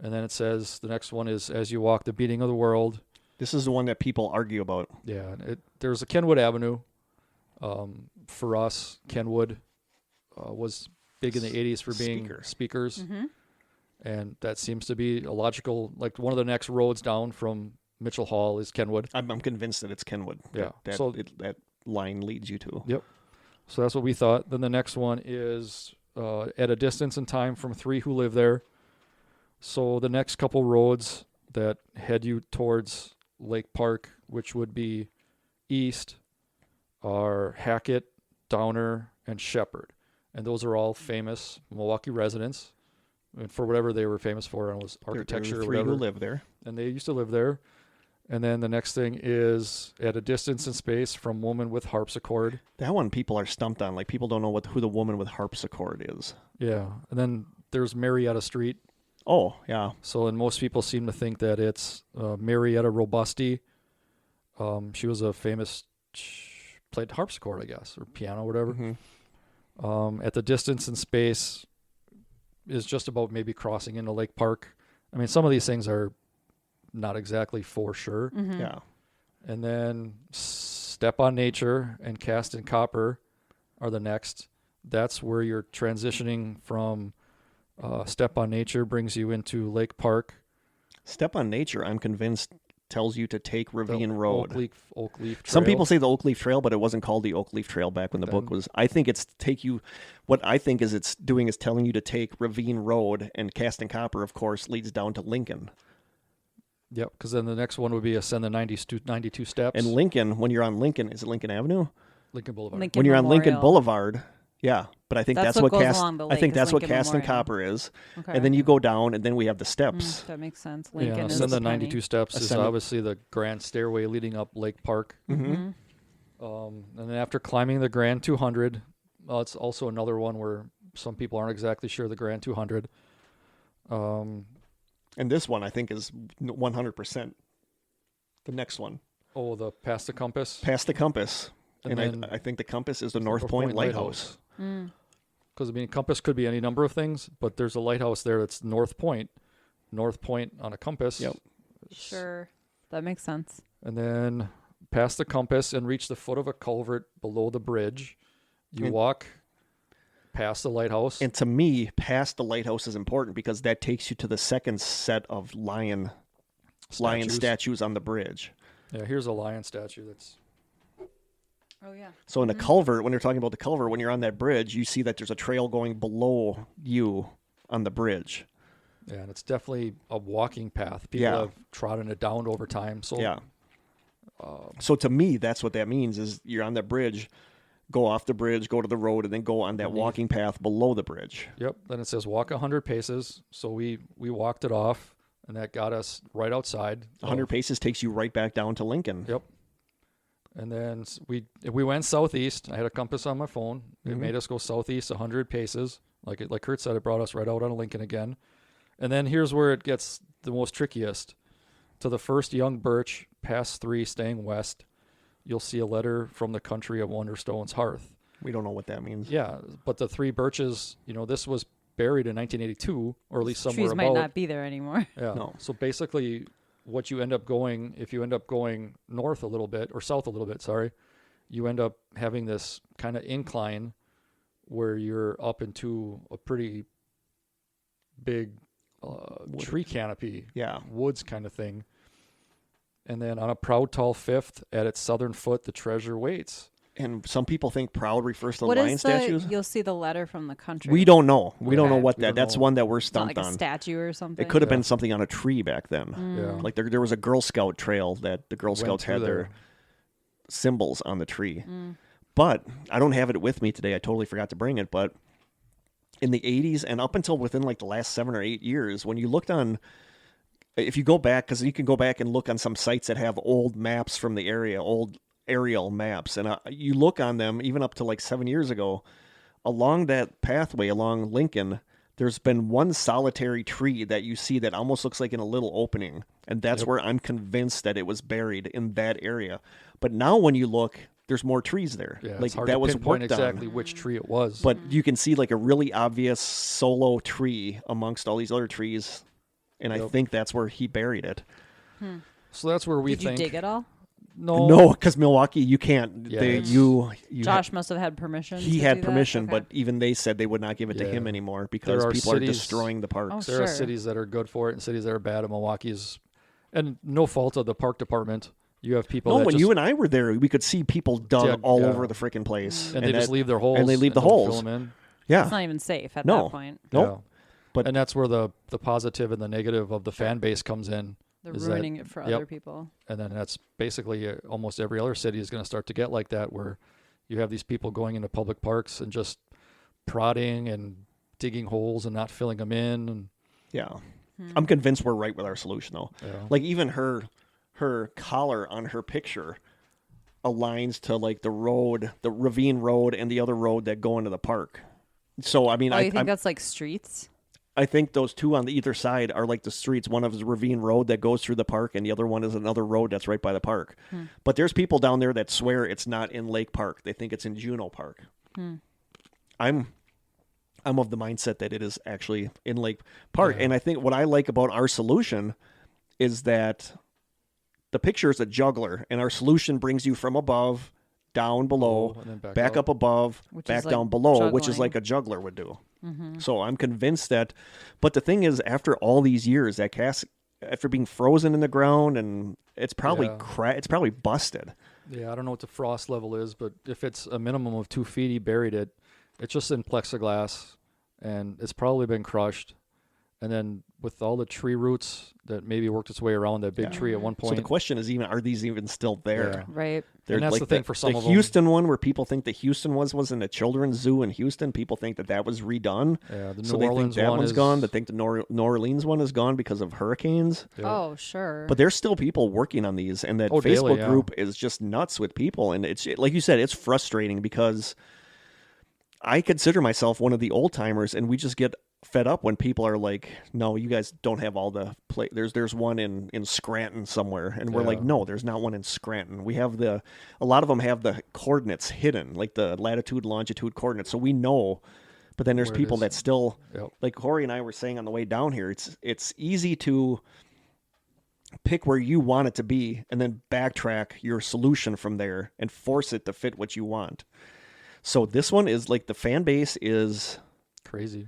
And then it says the next one is as you walk the beating of the world. This is the one that people argue about. Yeah, there's a Kenwood Avenue. For us, Kenwood was big in the 80s for being speakers. And that seems to be a logical, like one of the next roads down from Mitchell Hall is Kenwood. I'm convinced that it's Kenwood. Yeah. That line leads you to. Yep. So that's what we thought. Then the next one is at a distance and time from 3 who live there. So the next couple roads that head you towards Lake Park, which would be east, are Hackett, Downer, and Shepherd. And those are all famous Milwaukee residents. And for whatever they were famous for, and it was architecture or whatever. 3 who live there. And they used to live there. And then the next thing is at a distance and space from Woman with Harpsichord. That one people are stumped on. Like people don't know who the Woman with Harpsichord is. Yeah. And then there's Marietta Street. Oh, yeah. So, and most people seem to think that it's Marietta Robusti. She was a famous, played harpsichord, I guess, or piano, whatever. At the distance and space is just about maybe crossing into Lake Park. I mean, some of these things are not exactly for sure. Yeah. And then Step on Nature and Cast in Copper are the next. That's where you're transitioning from Step on Nature brings you into Lake Park. Step on Nature, I'm convinced, tells you to take Ravine Road. Oak Leaf Trail. Some people say the Oak Leaf Trail, but it wasn't called the Oak Leaf Trail back when the book was. I think it's what I think is it's doing is telling you to take Ravine Road, and Cast in Copper, of course, leads down to Lincoln. Yep, because then the next one would be ascend the 92 steps. And Lincoln, when you're on Lincoln, is it Lincoln Avenue? Lincoln Boulevard. Lincoln when you're Memorial. On Lincoln Boulevard, yeah. But I think that's what goes along the lake, I think that's what Lincoln Cast and Memorial. Copper is. Okay. And then you go down, and then we have the steps. That makes sense. Lincoln is ascend the tiny. 92 steps is obviously the grand stairway leading up Lake Park. Mm-hmm. And then after climbing the Grand 200, it's also another one where some people aren't exactly sure the Grand 200. And this one, I think, is 100%. The next one. Oh, the Past the Compass? Past the Compass. And I think the compass is the North Point Lighthouse. Because, I mean, compass could be any number of things, but there's a lighthouse there that's North Point. North Point on a compass. Yep. Sure. That makes sense. And then past the compass and reach the foot of a culvert below the bridge. You walk past the lighthouse. And to me, past the lighthouse is important because that takes you to the second set of lion statues on the bridge. Yeah, here's a lion statue that's... Oh, yeah. So in the culvert, when you're talking about the culvert, when you're on that bridge, you see that there's a trail going below you on the bridge. Yeah, and it's definitely a walking path. People have trodden it down over time. So yeah. So to me, that's what that means is you're on that bridge. go off the bridge, go to the road, and then go on that walking path below the bridge. Yep. Then it says walk 100 paces. So we walked it off, and that got us right outside. 100 paces takes you right back down to Lincoln. Yep. And then we went southeast. I had a compass on my phone. It made us go southeast 100 paces. Like Kurt said, it brought us right out on Lincoln again. And then here's where it gets the most trickiest. To the first young birch, past 3, staying west, you'll see a letter from the country of Wonderstone's hearth. We don't know what that means. Yeah, but the 3 birches, this was buried in 1982, or at least somewhere trees about. might not be there anymore. Yeah. No. So basically, what you end up going, if you end up going north a little bit, or south a little bit, sorry, you end up having this kind of incline where you're up into a pretty big tree canopy, woods kind of thing. And then on a proud tall fifth at its southern foot, the treasure waits. And some people think proud refers to the lion statues. You'll see the letter from the country. We don't know. We don't know what that. That's one that we're stumped like on. A statue or something. It could have been something on a tree back then. Yeah. Like there was a Girl Scout trail that the Girl Scouts had their symbols on the tree. But I don't have it with me today. I totally forgot to bring it. But in the 80s and up until within like the last 7 or 8 years, when you looked on, if you go back, because you can go back and look on some sites that have old maps from the area, old aerial maps, and you look on them even up to like 7 years ago, along that pathway along Lincoln, there's been one solitary tree that you see that almost looks like in a little opening, and that's where I'm convinced that it was buried, in that area. But now when you look, there's more trees there. Yeah, like it's hard that to was pinpoint worked exactly on. which tree it was. But you can see like a really obvious solo tree amongst all these other trees, and I think that's where he buried it. So that's where we Did think. you dig it all? No, because Milwaukee, you can't. Yeah, Josh must have had permission. He to had do that? permission, Okay. but even they said they would not give it to him anymore because people are destroying the parks. There are cities that are good for it and cities that are bad. And Milwaukee's, and no fault of the park department. You have people. No, when you and I were there, we could see people dug all over the freaking place, and they just leave their holes, and they leave the holes. Fill them in. Yeah, it's not even safe at that point. Nope. But and that's where the positive and the negative of the fan base comes in. They're ruining it for other people. And then that's basically almost every other city is going to start to get like that, where you have these people going into public parks and just prodding and digging holes and not filling them in. And I'm convinced we're right with our solution, though. Yeah. Like even her collar on her picture aligns to like the road, the ravine road, and the other road that go into the park. So I mean, you think that's like streets? I think those two on either side are like the streets. One is Ravine Road that goes through the park, and the other one is another road that's right by the park. But there's people down there that swear it's not in Lake Park. They think it's in Juneau Park. I'm of the mindset that it is actually in Lake Park. And I think what I like about our solution is that the picture is a juggler, and our solution brings you from above, down below, back up above, back down below, which is like a juggler would do. So I'm convinced that, but the thing is, after all these years, that cast, after being frozen in the ground, and it's probably it's probably busted. Yeah, I don't know what the frost level is, but if it's a minimum of 2 feet, he buried it. It's just in plexiglass, and it's probably been crushed. And then with all the tree roots that maybe worked its way around that big tree at one point. So the question is, are these even still there? Yeah. Right. And that's like the thing for some of them. The Houston one, where people think the Houston was in a children's zoo in Houston. People think that was redone. Yeah, the so New Orleans they think that one one's is gone. They think the New Orleans one is gone because of hurricanes. Yeah. Oh, sure. But there's still people working on these, and that Facebook group is just nuts with people. And it's like you said, it's frustrating because I consider myself one of the old timers, and we just get fed up when people are like, no, you guys don't have all the play. There's one in Scranton somewhere, and we're like, no, there's not one in Scranton. We have a lot of them have the coordinates hidden, like the latitude, longitude coordinates, so we know. But then there's people that still, like Kory and I were saying on the way down here, it's easy to pick where you want it to be and then backtrack your solution from there and force it to fit what you want. So this one is like, the fan base is crazy.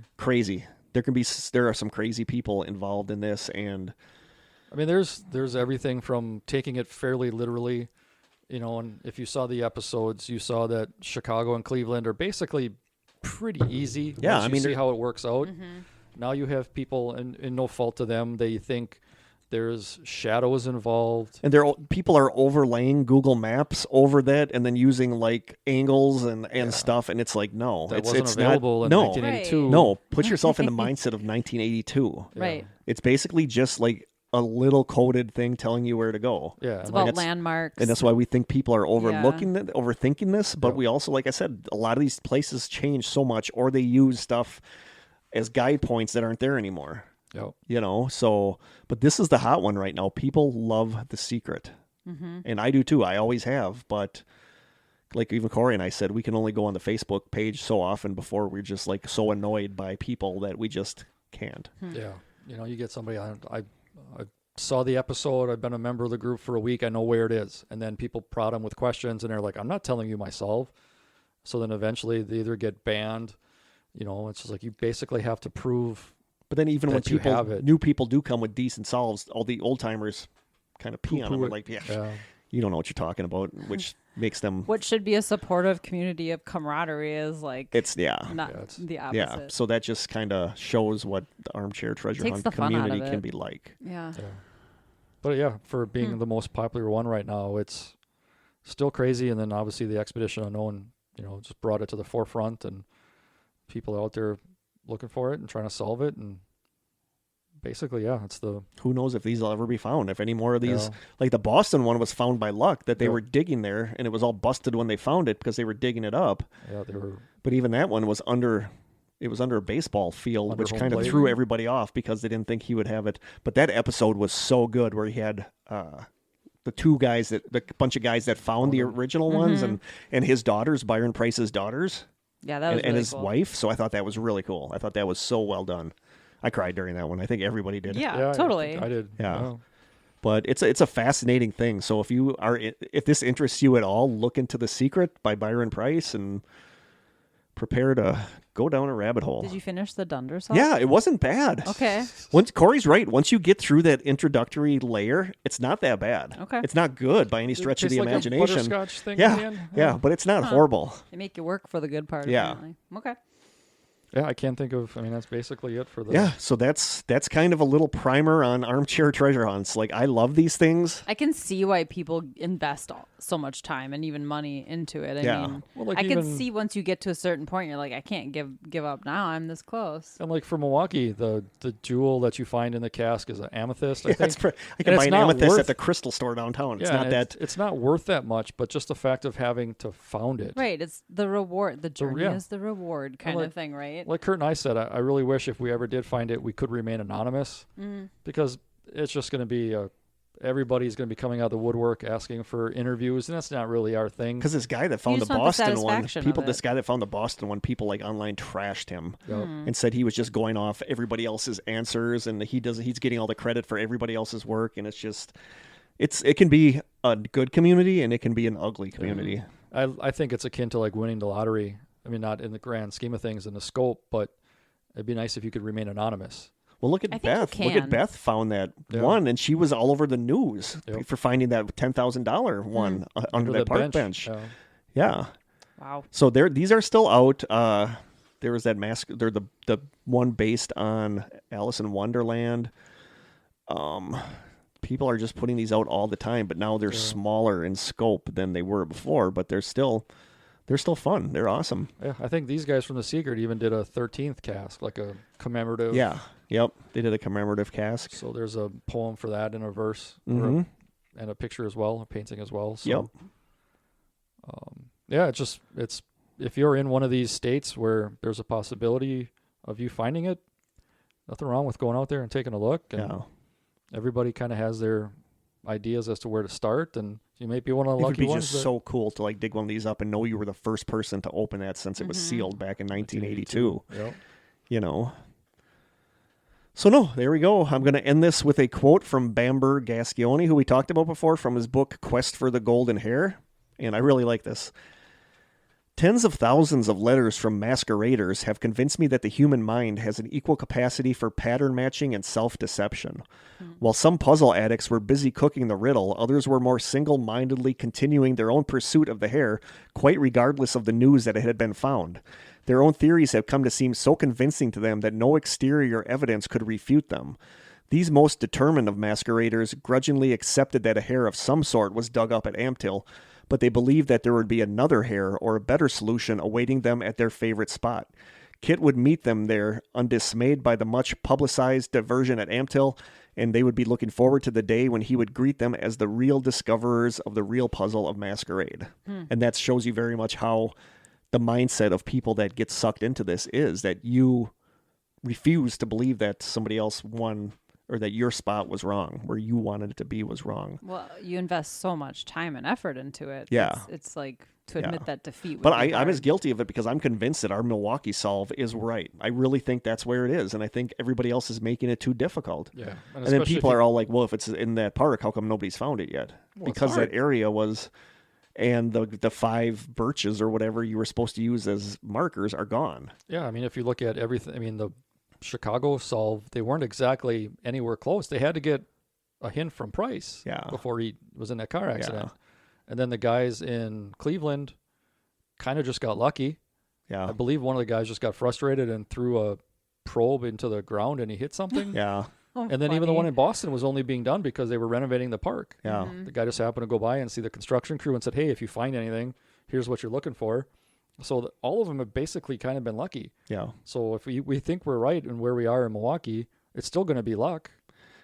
There are some crazy people involved in this, and I mean, there's everything from taking it fairly literally, and if you saw the episodes, you saw that Chicago and Cleveland are basically pretty easy. Yeah, once you see how it works out. Now you have people, and no fault to them, they think there's shadows involved. And people are overlaying Google Maps over that and then using like angles and stuff. And it's like, no, that it's wasn't available in 1982. Right. No, put yourself in the mindset of 1982. Right. It's basically just like a little coded thing telling you where to go. Yeah. It's about landmarks. And that's why we think people are overthinking this. But we also, like I said, a lot of these places change so much, or they use stuff as guide points that aren't there anymore. Yep. You know, so, but this is the hot one right now. People love The Secret. Mm-hmm. And I do too. I always have. But like even Kory and I said, we can only go on the Facebook page so often before we're just like so annoyed by people that we just can't. Yeah. You know, you get somebody, I saw the episode. I've been a member of the group for a week. I know where it is. And then people prod them with questions and they're like, I'm not telling you myself. So then eventually they either get banned, you know, it's just like you basically have to prove. But then even when new people do come with decent solves, all the old timers kind of pee on them. Like, you don't know what you're talking about, which makes them. What should be a supportive community of camaraderie is like it's the opposite. Yeah, so that just kind of shows what the Armchair Treasure Hunt community can be like. Yeah. But yeah, for being the most popular one right now, it's still crazy. And then obviously the Expedition Unknown, you know, just brought it to the forefront, and people out there looking for it and trying to solve it. And basically, it's who knows if these will ever be found, if any more of these, like the Boston one was found by luck, that they were digging there and it was all busted when they found it because they were digging it up. Yeah, they were. But even that one was under a baseball field, which kind of threw everybody off because they didn't think he would have it. But that episode was so good where he had the bunch of guys that found the original ones and his daughters, Byron Price's daughters. Yeah, that was and really his wife. So I thought that was really cool. I thought that was so well done. I cried during that one. I think everybody did. Yeah, totally. I did. Yeah. Wow. But it's a fascinating thing. So if this interests you at all, look into The Secret by Byron Price and prepare to go down a rabbit hole. Did you finish the Dunder song? Yeah, it wasn't bad. Okay. Kory's right. Once you get through that introductory layer, it's not that bad. Okay. It's not good by any stretch of the imagination. A butterscotch thing at the end? Yeah, but it's not horrible. They make you work for the good part. Yeah. Apparently. Okay. Yeah, I can't think of. I mean, that's basically it for the. Yeah, so that's kind of a little primer on Armchair Treasure Hunts. Like, I love these things. I can see why people invest so much time and even money into it. I mean, I can see once you get to a certain point, you're like, I can't give up now. I'm this close. And like for Milwaukee, the jewel that you find in the cask is an amethyst. I think I can buy an amethyst at the crystal store downtown. It's not that. It's not worth that much, but just the fact of having to found it. Right. It's the reward. The journey is the reward kind of thing, right? Like Kurt and I said, I really wish if we ever did find it, we could remain anonymous because it's just going to be everybody's going to be coming out of the woodwork asking for interviews, and that's not really our thing. Because this guy that found the Boston one, people like online trashed him and said he was just going off everybody else's answers, and he's getting all the credit for everybody else's work, and it's just it can be a good community and it can be an ugly community. I think it's akin to like winning the lottery. I mean, not in the grand scheme of things in the scope, but it'd be nice if you could remain anonymous. Well, look at Beth. Look at Beth found that one, and she was all over the news for finding that $10,000 one under that park bench. Yeah. Wow. So these are still out. There was that mask. They're the one based on Alice in Wonderland. People are just putting these out all the time, but now they're smaller in scope than they were before. But they're still fun. They're awesome. Yeah, I think these guys from The Secret even did a 13th cask, like a commemorative. Yeah. Yep. They did a commemorative cask. So there's a poem for that in a verse and a picture as well, a painting as well. So, it's if you're in one of these states where there's a possibility of you finding it, nothing wrong with going out there and taking a look. And everybody kind of has their ideas as to where to start, and you may be one of the lucky ones. It would be just so cool to like dig one of these up and know you were the first person to open that since it was sealed back in 1982. Yep. You know. So there we go. I'm going to end this with a quote from Bamber Gascioni, who we talked about before, from his book Quest for the Golden Hare, and I really like this. Tens of thousands of letters from masqueraders have convinced me that the human mind has an equal capacity for pattern matching and self-deception. While some puzzle addicts were busy cooking the riddle, others were more single-mindedly continuing their own pursuit of the hare, quite regardless of the news that it had been found. Their own theories have come to seem so convincing to them that no exterior evidence could refute them. These most determined of masqueraders grudgingly accepted that a hare of some sort was dug up at Ampthill, but they believed that there would be another hare or a better solution awaiting them at their favorite spot. Kit would meet them there, undismayed by the much publicized diversion at Ampthill, and they would be looking forward to the day when he would greet them as the real discoverers of the real puzzle of masquerade. And that shows you very much how the mindset of people that get sucked into this is, that you refuse to believe that somebody else won, or that your spot was wrong, where you wanted it to be was wrong. Well, you invest so much time and effort into it. Yeah. It's like to admit that defeat. But I'm as guilty of it because I'm convinced that our Milwaukee solve is right. I really think that's where it is. And I think everybody else is making it too difficult. Yeah. And then people are all like, well, if it's in that park, how come nobody's found it yet? Well, because that area was, and the 5 birches or whatever you were supposed to use as markers are gone. Yeah. I mean, if you look at everything, I mean, the Chicago solve, they weren't exactly anywhere close. They had to get a hint from Price before he was in that car accident. Yeah. And then the guys in Cleveland kind of just got lucky. Yeah. I believe one of the guys just got frustrated and threw a probe into the ground and he hit something. Yeah. And then even the one in Boston was only being done because they were renovating the park. Yeah. The guy just happened to go by and see the construction crew and said, hey, if you find anything, here's what you're looking for. So all of them have basically kind of been lucky. Yeah. So if we think we're right in where we are in Milwaukee, it's still going to be luck.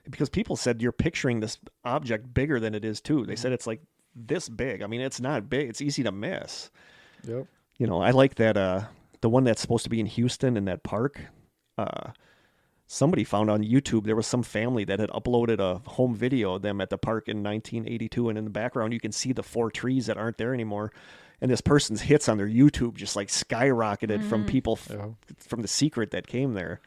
Because people said you're picturing this object bigger than it is too. They said it's like this big. I mean, it's not big. It's easy to miss. Yep. You know, I like that the one that's supposed to be in Houston in that park. Somebody found on YouTube there was some family that had uploaded a home video of them at the park in 1982, and in the background you can see the 4 trees that aren't there anymore. And this person's hits on their YouTube just like skyrocketed from people from the secret that came there.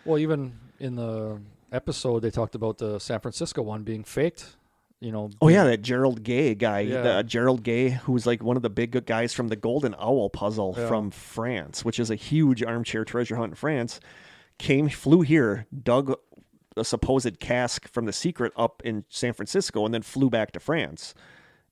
Well, even in the episode they talked about the San Francisco one being faked. You know, that Gerald Gay guy, Gerald Gay, who was like one of the big guys from the Golden Owl puzzle from France, which is a huge armchair treasure hunt in France, flew here, dug a supposed cask from the secret up in San Francisco, and then flew back to France.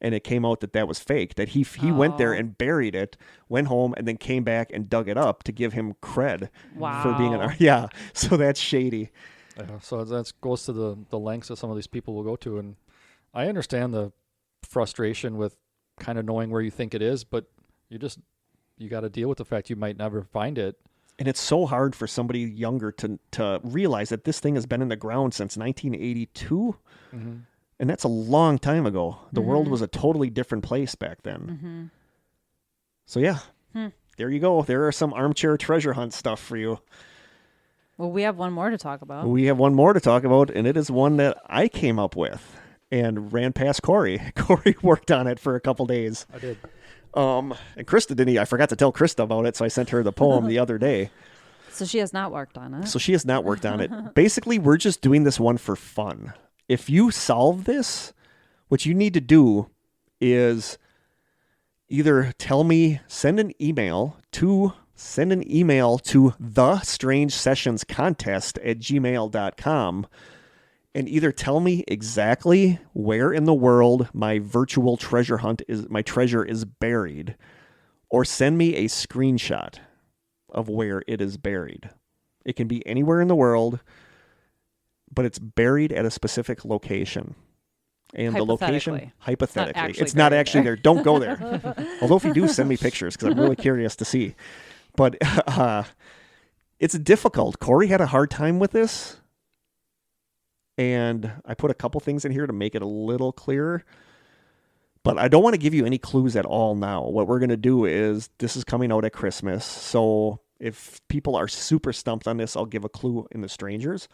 And it came out that was fake, that he went there and buried it, went home, and then came back and dug it up to give him cred for being an Yeah, so that's shady. Yeah, so that goes to the lengths that some of these people will go to, and I understand the frustration with kind of knowing where you think it is, but you got to deal with the fact you might never find it. And it's so hard for somebody younger to realize that this thing has been in the ground since 1982. Mm-hmm. And that's a long time ago. The world was a totally different place back then. Mm-hmm. So there you go. There are some armchair treasure hunt stuff for you. Well, we have one more to talk about. And it is one that I came up with and ran past Kory. Kory worked on it for a couple days. I did. And Krista didn't. I forgot to tell Krista about it, so I sent her the poem the other day. So she has not worked on it. Basically, we're just doing this one for fun. If you solve this, what you need to do is either send an email to thestrangesessionscontest@gmail.com and either tell me exactly where in the world my virtual treasure my treasure is buried, or send me a screenshot of where it is buried. It can be anywhere in the world, but it's buried at a specific location. And the location, hypothetically, it's not actually there. Don't go there. Although if you do, send me pictures because I'm really curious to see. But it's difficult. Kory had a hard time with this. And I put a couple things in here to make it a little clearer. But I don't want to give you any clues at all now. What we're going to do is, this is coming out at Christmas. So if people are super stumped on this, I'll give a clue in the Strangers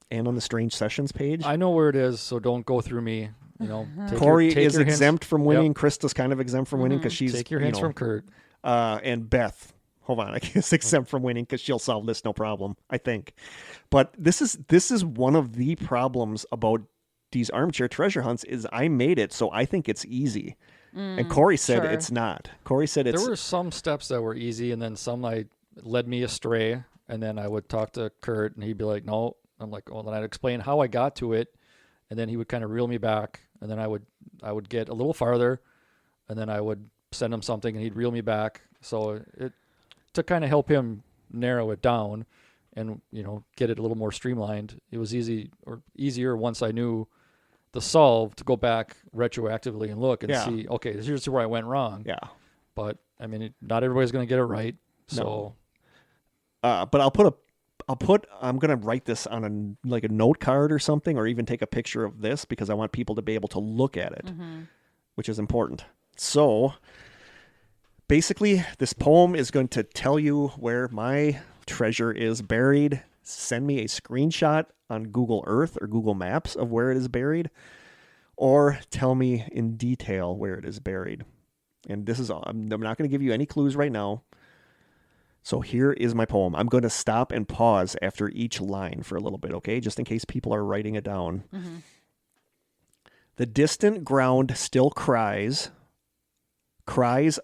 and on the Strange Sessions page. I know where it is, so don't go through me. You know, Kory is exempt from winning. Yep. Krista's kind of exempt from winning because she's... Take your hints from Kurt. And Beth, hold on, I guess exempt from winning because she'll solve this no problem, I think. But this is one of the problems about these armchair treasure hunts is I made it, so I think it's easy. And Kory said it's not. Kory said it's... There were some steps that were easy, and then some led me astray, and then I would talk to Kurt, and he'd be like, no. I'm like, well, then I'd explain how I got to it, and then he would kind of reel me back, and then I would get a little farther, and then I would send him something, and he'd reel me back. So to kind of help him narrow it down, and, get it a little more streamlined. It was easier once I knew the solve to go back retroactively and look and see, okay, here's where I went wrong. Yeah. But I mean, not everybody's going to get it right. So, but I'm going to write this on a note card or something, or even take a picture of this because I want people to be able to look at it, which is important. So basically this poem is going to tell you where my treasure is buried. Send me a screenshot on Google Earth or Google Maps of where it is buried, or tell me in detail where it is buried. And this is all. I'm not going to give you any clues right now. So here is my poem. I'm going to stop and pause after each line for a little bit, okay? Just in case people are writing it down. The distant ground still cries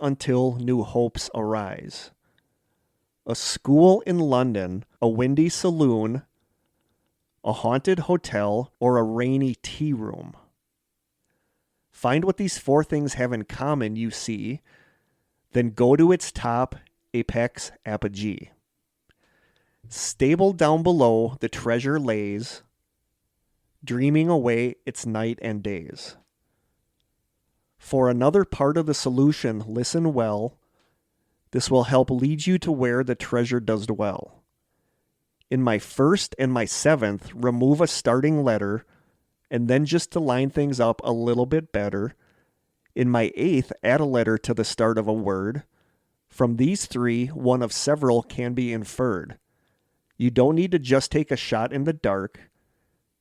until new hopes arise. A school in London, a windy saloon, a haunted hotel, or a rainy tea room. Find what these 4 things have in common, you see, then go to its top, apex, apogee. Stable down below, the treasure lays, dreaming away its night and days. For another part of the solution, listen well. This will help lead you to where the treasure does dwell. In my 1st and my 7th, remove a starting letter, and then just to line things up a little bit better. In my 8th, add a letter to the start of a word. From these 3, one of several can be inferred. You don't need to just take a shot in the dark.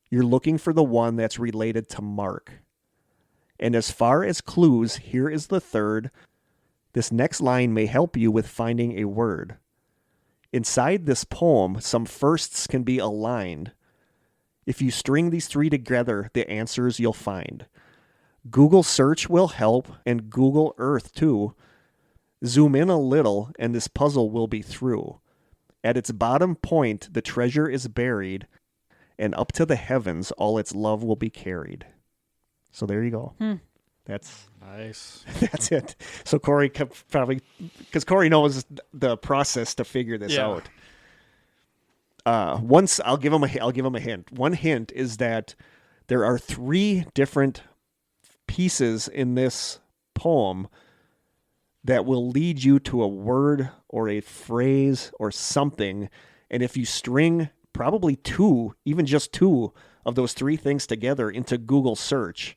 You're looking for the one that's related to Mark. And as far as clues, here is the 3rd. This next line may help you with finding a word. Inside this poem, some firsts can be aligned. If you string these 3 together, the answers you'll find. Google search will help, and Google Earth too. Zoom in a little, and this puzzle will be through. At its bottom point, the treasure is buried, and up to the heavens, all its love will be carried. So there you go. That's nice. That's it. So Kory probably, because Kory knows the process to figure this out. Once I'll give him a hint. One hint is that there are 3 different pieces in this poem that will lead you to a word or a phrase or something. And if you string probably 2, even just 2 of those 3 things together into Google search,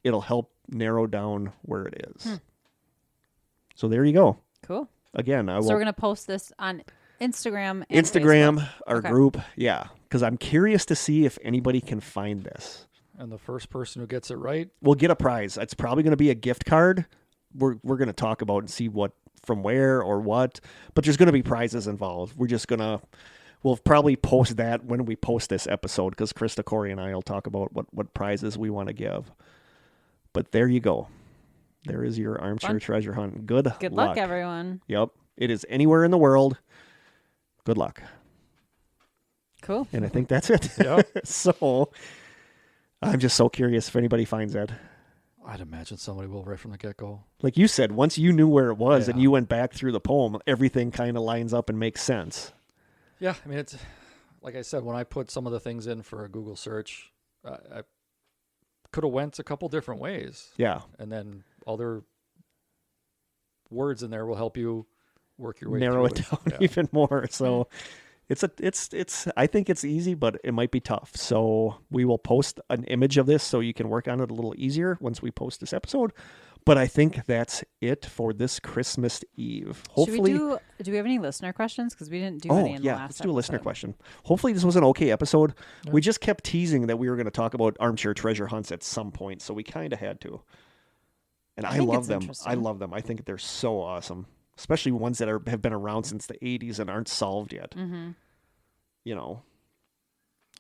it'll help narrow down where it is. So there you go. Cool. Again, So we're going to post this on Instagram and Facebook. Our group. Yeah. Because I'm curious to see if anybody can find this. And the first person who gets it right will get a prize. It's probably going to be a gift card. We're going to talk about and see what, from where or what, but there's going to be prizes involved. We'll probably post that when we post this episode, because Krista, Kory, and I will talk about what prizes we want to give. But there you go. There is your armchair treasure hunt. Good luck, everyone. Yep. It is anywhere in the world. Good luck. Cool. And I think that's it. Yep. So I'm just so curious if anybody finds that. I'd imagine somebody will right from the get-go. Like you said, once you knew where it was and you went back through the poem, everything kind of lines up and makes sense. Yeah. I mean, it's like I said, when I put some of the things in for a Google search, I could have went a couple different ways. Yeah. And then other words in there will help you work your way narrow it through down even more. So it's I think it's easy, but it might be tough. So we will post an image of this so you can work on it a little easier once we post this episode. But I think that's it for this Christmas Eve. Hopefully, do we have any listener questions? Because we didn't do any in the last let's do a listener episode. question. Hopefully this was an okay episode. Yeah. We just kept teasing that we were going to talk about armchair treasure hunts at some point, so we kind of had to. And I love them. I love them. I think they're so awesome, especially ones that have been around since the 80s and aren't solved yet. Mm-hmm. You know,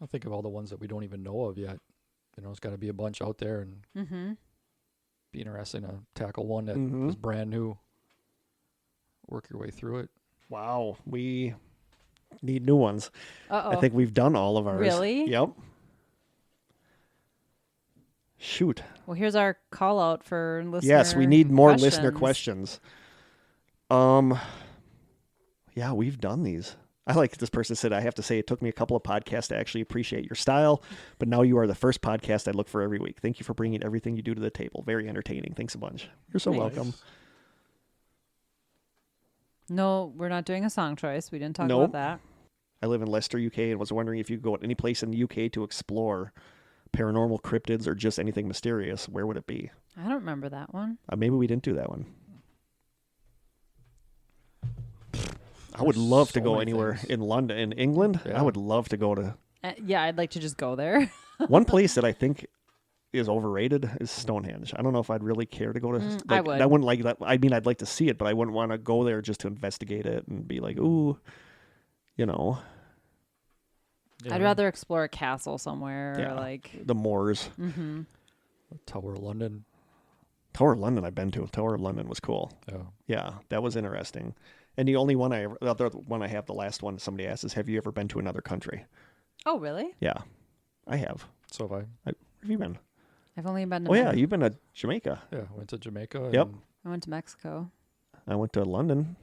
I think of all the ones that we don't even know of yet. You know, there's got to be a bunch out there, and be interesting to tackle one that is brand new. Work your way through it. Wow, we need new ones. Uh-oh. I think we've done all of ours. Really? Yep. Shoot. Well, here's our call out for listener Yes, we need more questions. listener questions. Yeah, we've done these. I like this person said, I have to say it took me a couple of podcasts to actually appreciate your style, but now you are the first podcast I look for every week. Thank you for bringing everything you do to the table. Very entertaining. Thanks a bunch. You're so welcome. No, we're not doing a song choice. We didn't talk about that. I live in Leicester, UK, and was wondering if you could go at any place in the UK to explore paranormal cryptids or just anything mysterious. Where would it be? I don't remember that one. Maybe we didn't do that one. I would love to go anywhere in London, in England. Yeah. I would love to go to. Yeah, I'd like to just go there. One place that I think is overrated is Stonehenge. I don't know if I'd really care to go to. I would. I wouldn't like that. I mean, I'd like to see it, but I wouldn't want to go there just to investigate it and be like, ooh, you know. Yeah. I'd rather explore a castle somewhere or like the moors. Mm-hmm. Tower of London. Tower of London I've been to. Tower of London was cool. Oh. Yeah, that was interesting. And the only one the other one I have, the last one somebody asked is, have you ever been to another country? Oh, really? Yeah, I have. So have I. Where have you been? I've only been to yeah, you've been to Jamaica. Yeah, I went to Jamaica. Yep. I went to Mexico. I went to London.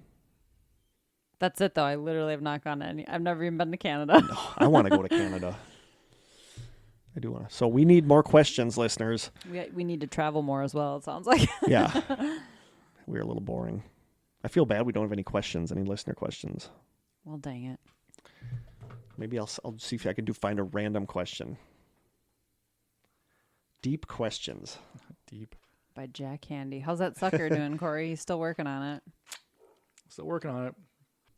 That's it, though. I literally have not gone to any. I've never even been to Canada. No, I want to go to Canada. I do want to. So we need more questions, listeners. We need to travel more as well, it sounds like. Yeah. We're a little boring. I feel bad we don't have any questions, any listener questions. Well, dang it. Maybe I'll see if I can find a random question. Deep questions. Deep. By Jack Handy. How's that sucker doing, Kory? He's still working on it. Still working on it.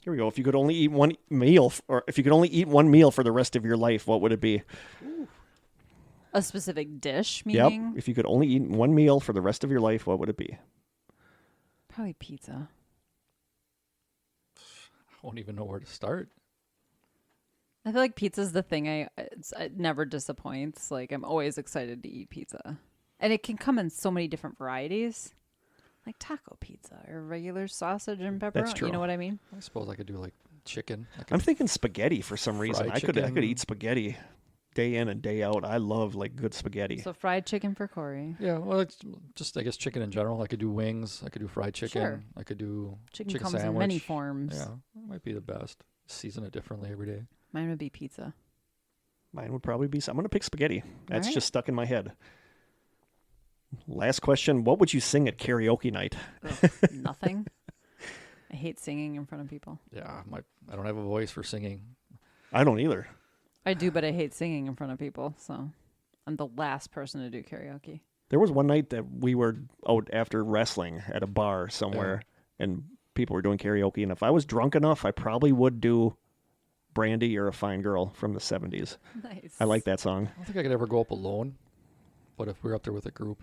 Here we go. If you could only eat one meal, or if you could only eat one meal for the rest of your life, what would it be? Ooh. A specific dish, meaning? Yep. If you could only eat one meal for the rest of your life, what would it be? Probably pizza. I won't even know where to start. I feel like pizza's the thing it never disappoints. Like, I'm always excited to eat pizza. And it can come in so many different varieties. Like taco pizza or regular sausage and pepperoni. That's true. You know what I mean? I suppose I could do like chicken. I'm thinking spaghetti for some reason. I could eat spaghetti day in and day out. I love like good spaghetti. So fried chicken for Kory. Yeah, well, it's just I guess chicken in general. I could do wings. I could do fried chicken. Sure. I could do chicken comes sandwich. In many forms. Yeah, that might be the best. Season it differently every day. Mine would be pizza. Mine would probably be. I'm going to pick spaghetti. That's right. just stuck in my head. Last question. What would you sing at karaoke night? Nothing. I hate singing in front of people. Yeah, I don't have a voice for singing. I don't either. I do, but I hate singing in front of people. So I'm the last person to do karaoke. There was one night that we were out after wrestling at a bar somewhere, and people were doing karaoke. And if I was drunk enough, I probably would do Brandy, You're a Fine Girl from the 70s. Nice. I like that song. I don't think I could ever go up alone, but if we're up there with a group.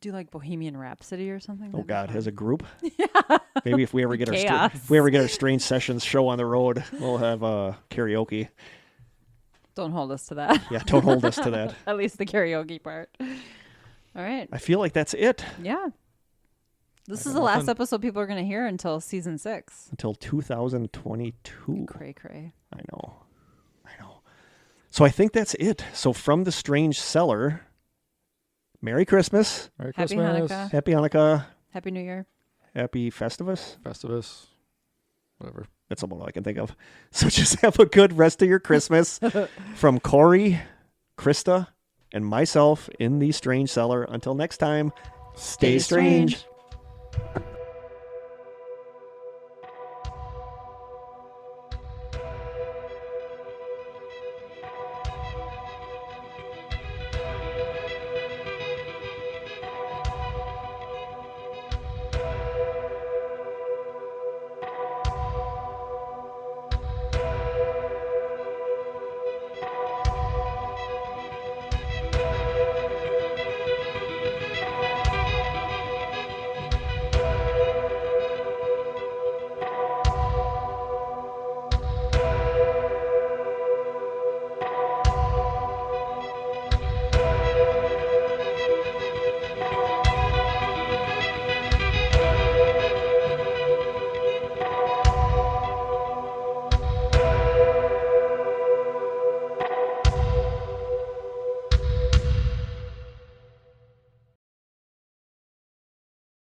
Do like Bohemian Rhapsody or something? Oh God, as a group? Yeah. Maybe if we ever get our Strange Sessions show on the road, we'll have karaoke. Don't hold us to that. Yeah, don't hold us to that. At least the karaoke part. All right. I feel like that's it. Yeah. This is the last episode people are going to hear until season 6. Until 2022. Cray. I know. So I think that's it. So from the Strange Cellar, Merry Christmas. Merry Happy Christmas. Hanukkah. Happy Hanukkah. Happy New Year. Happy Festivus. Whatever. That's all I can think of. So just have a good rest of your Christmas. From Kory, Krista, and myself in the Strange Cellar. Until next time, stay strange.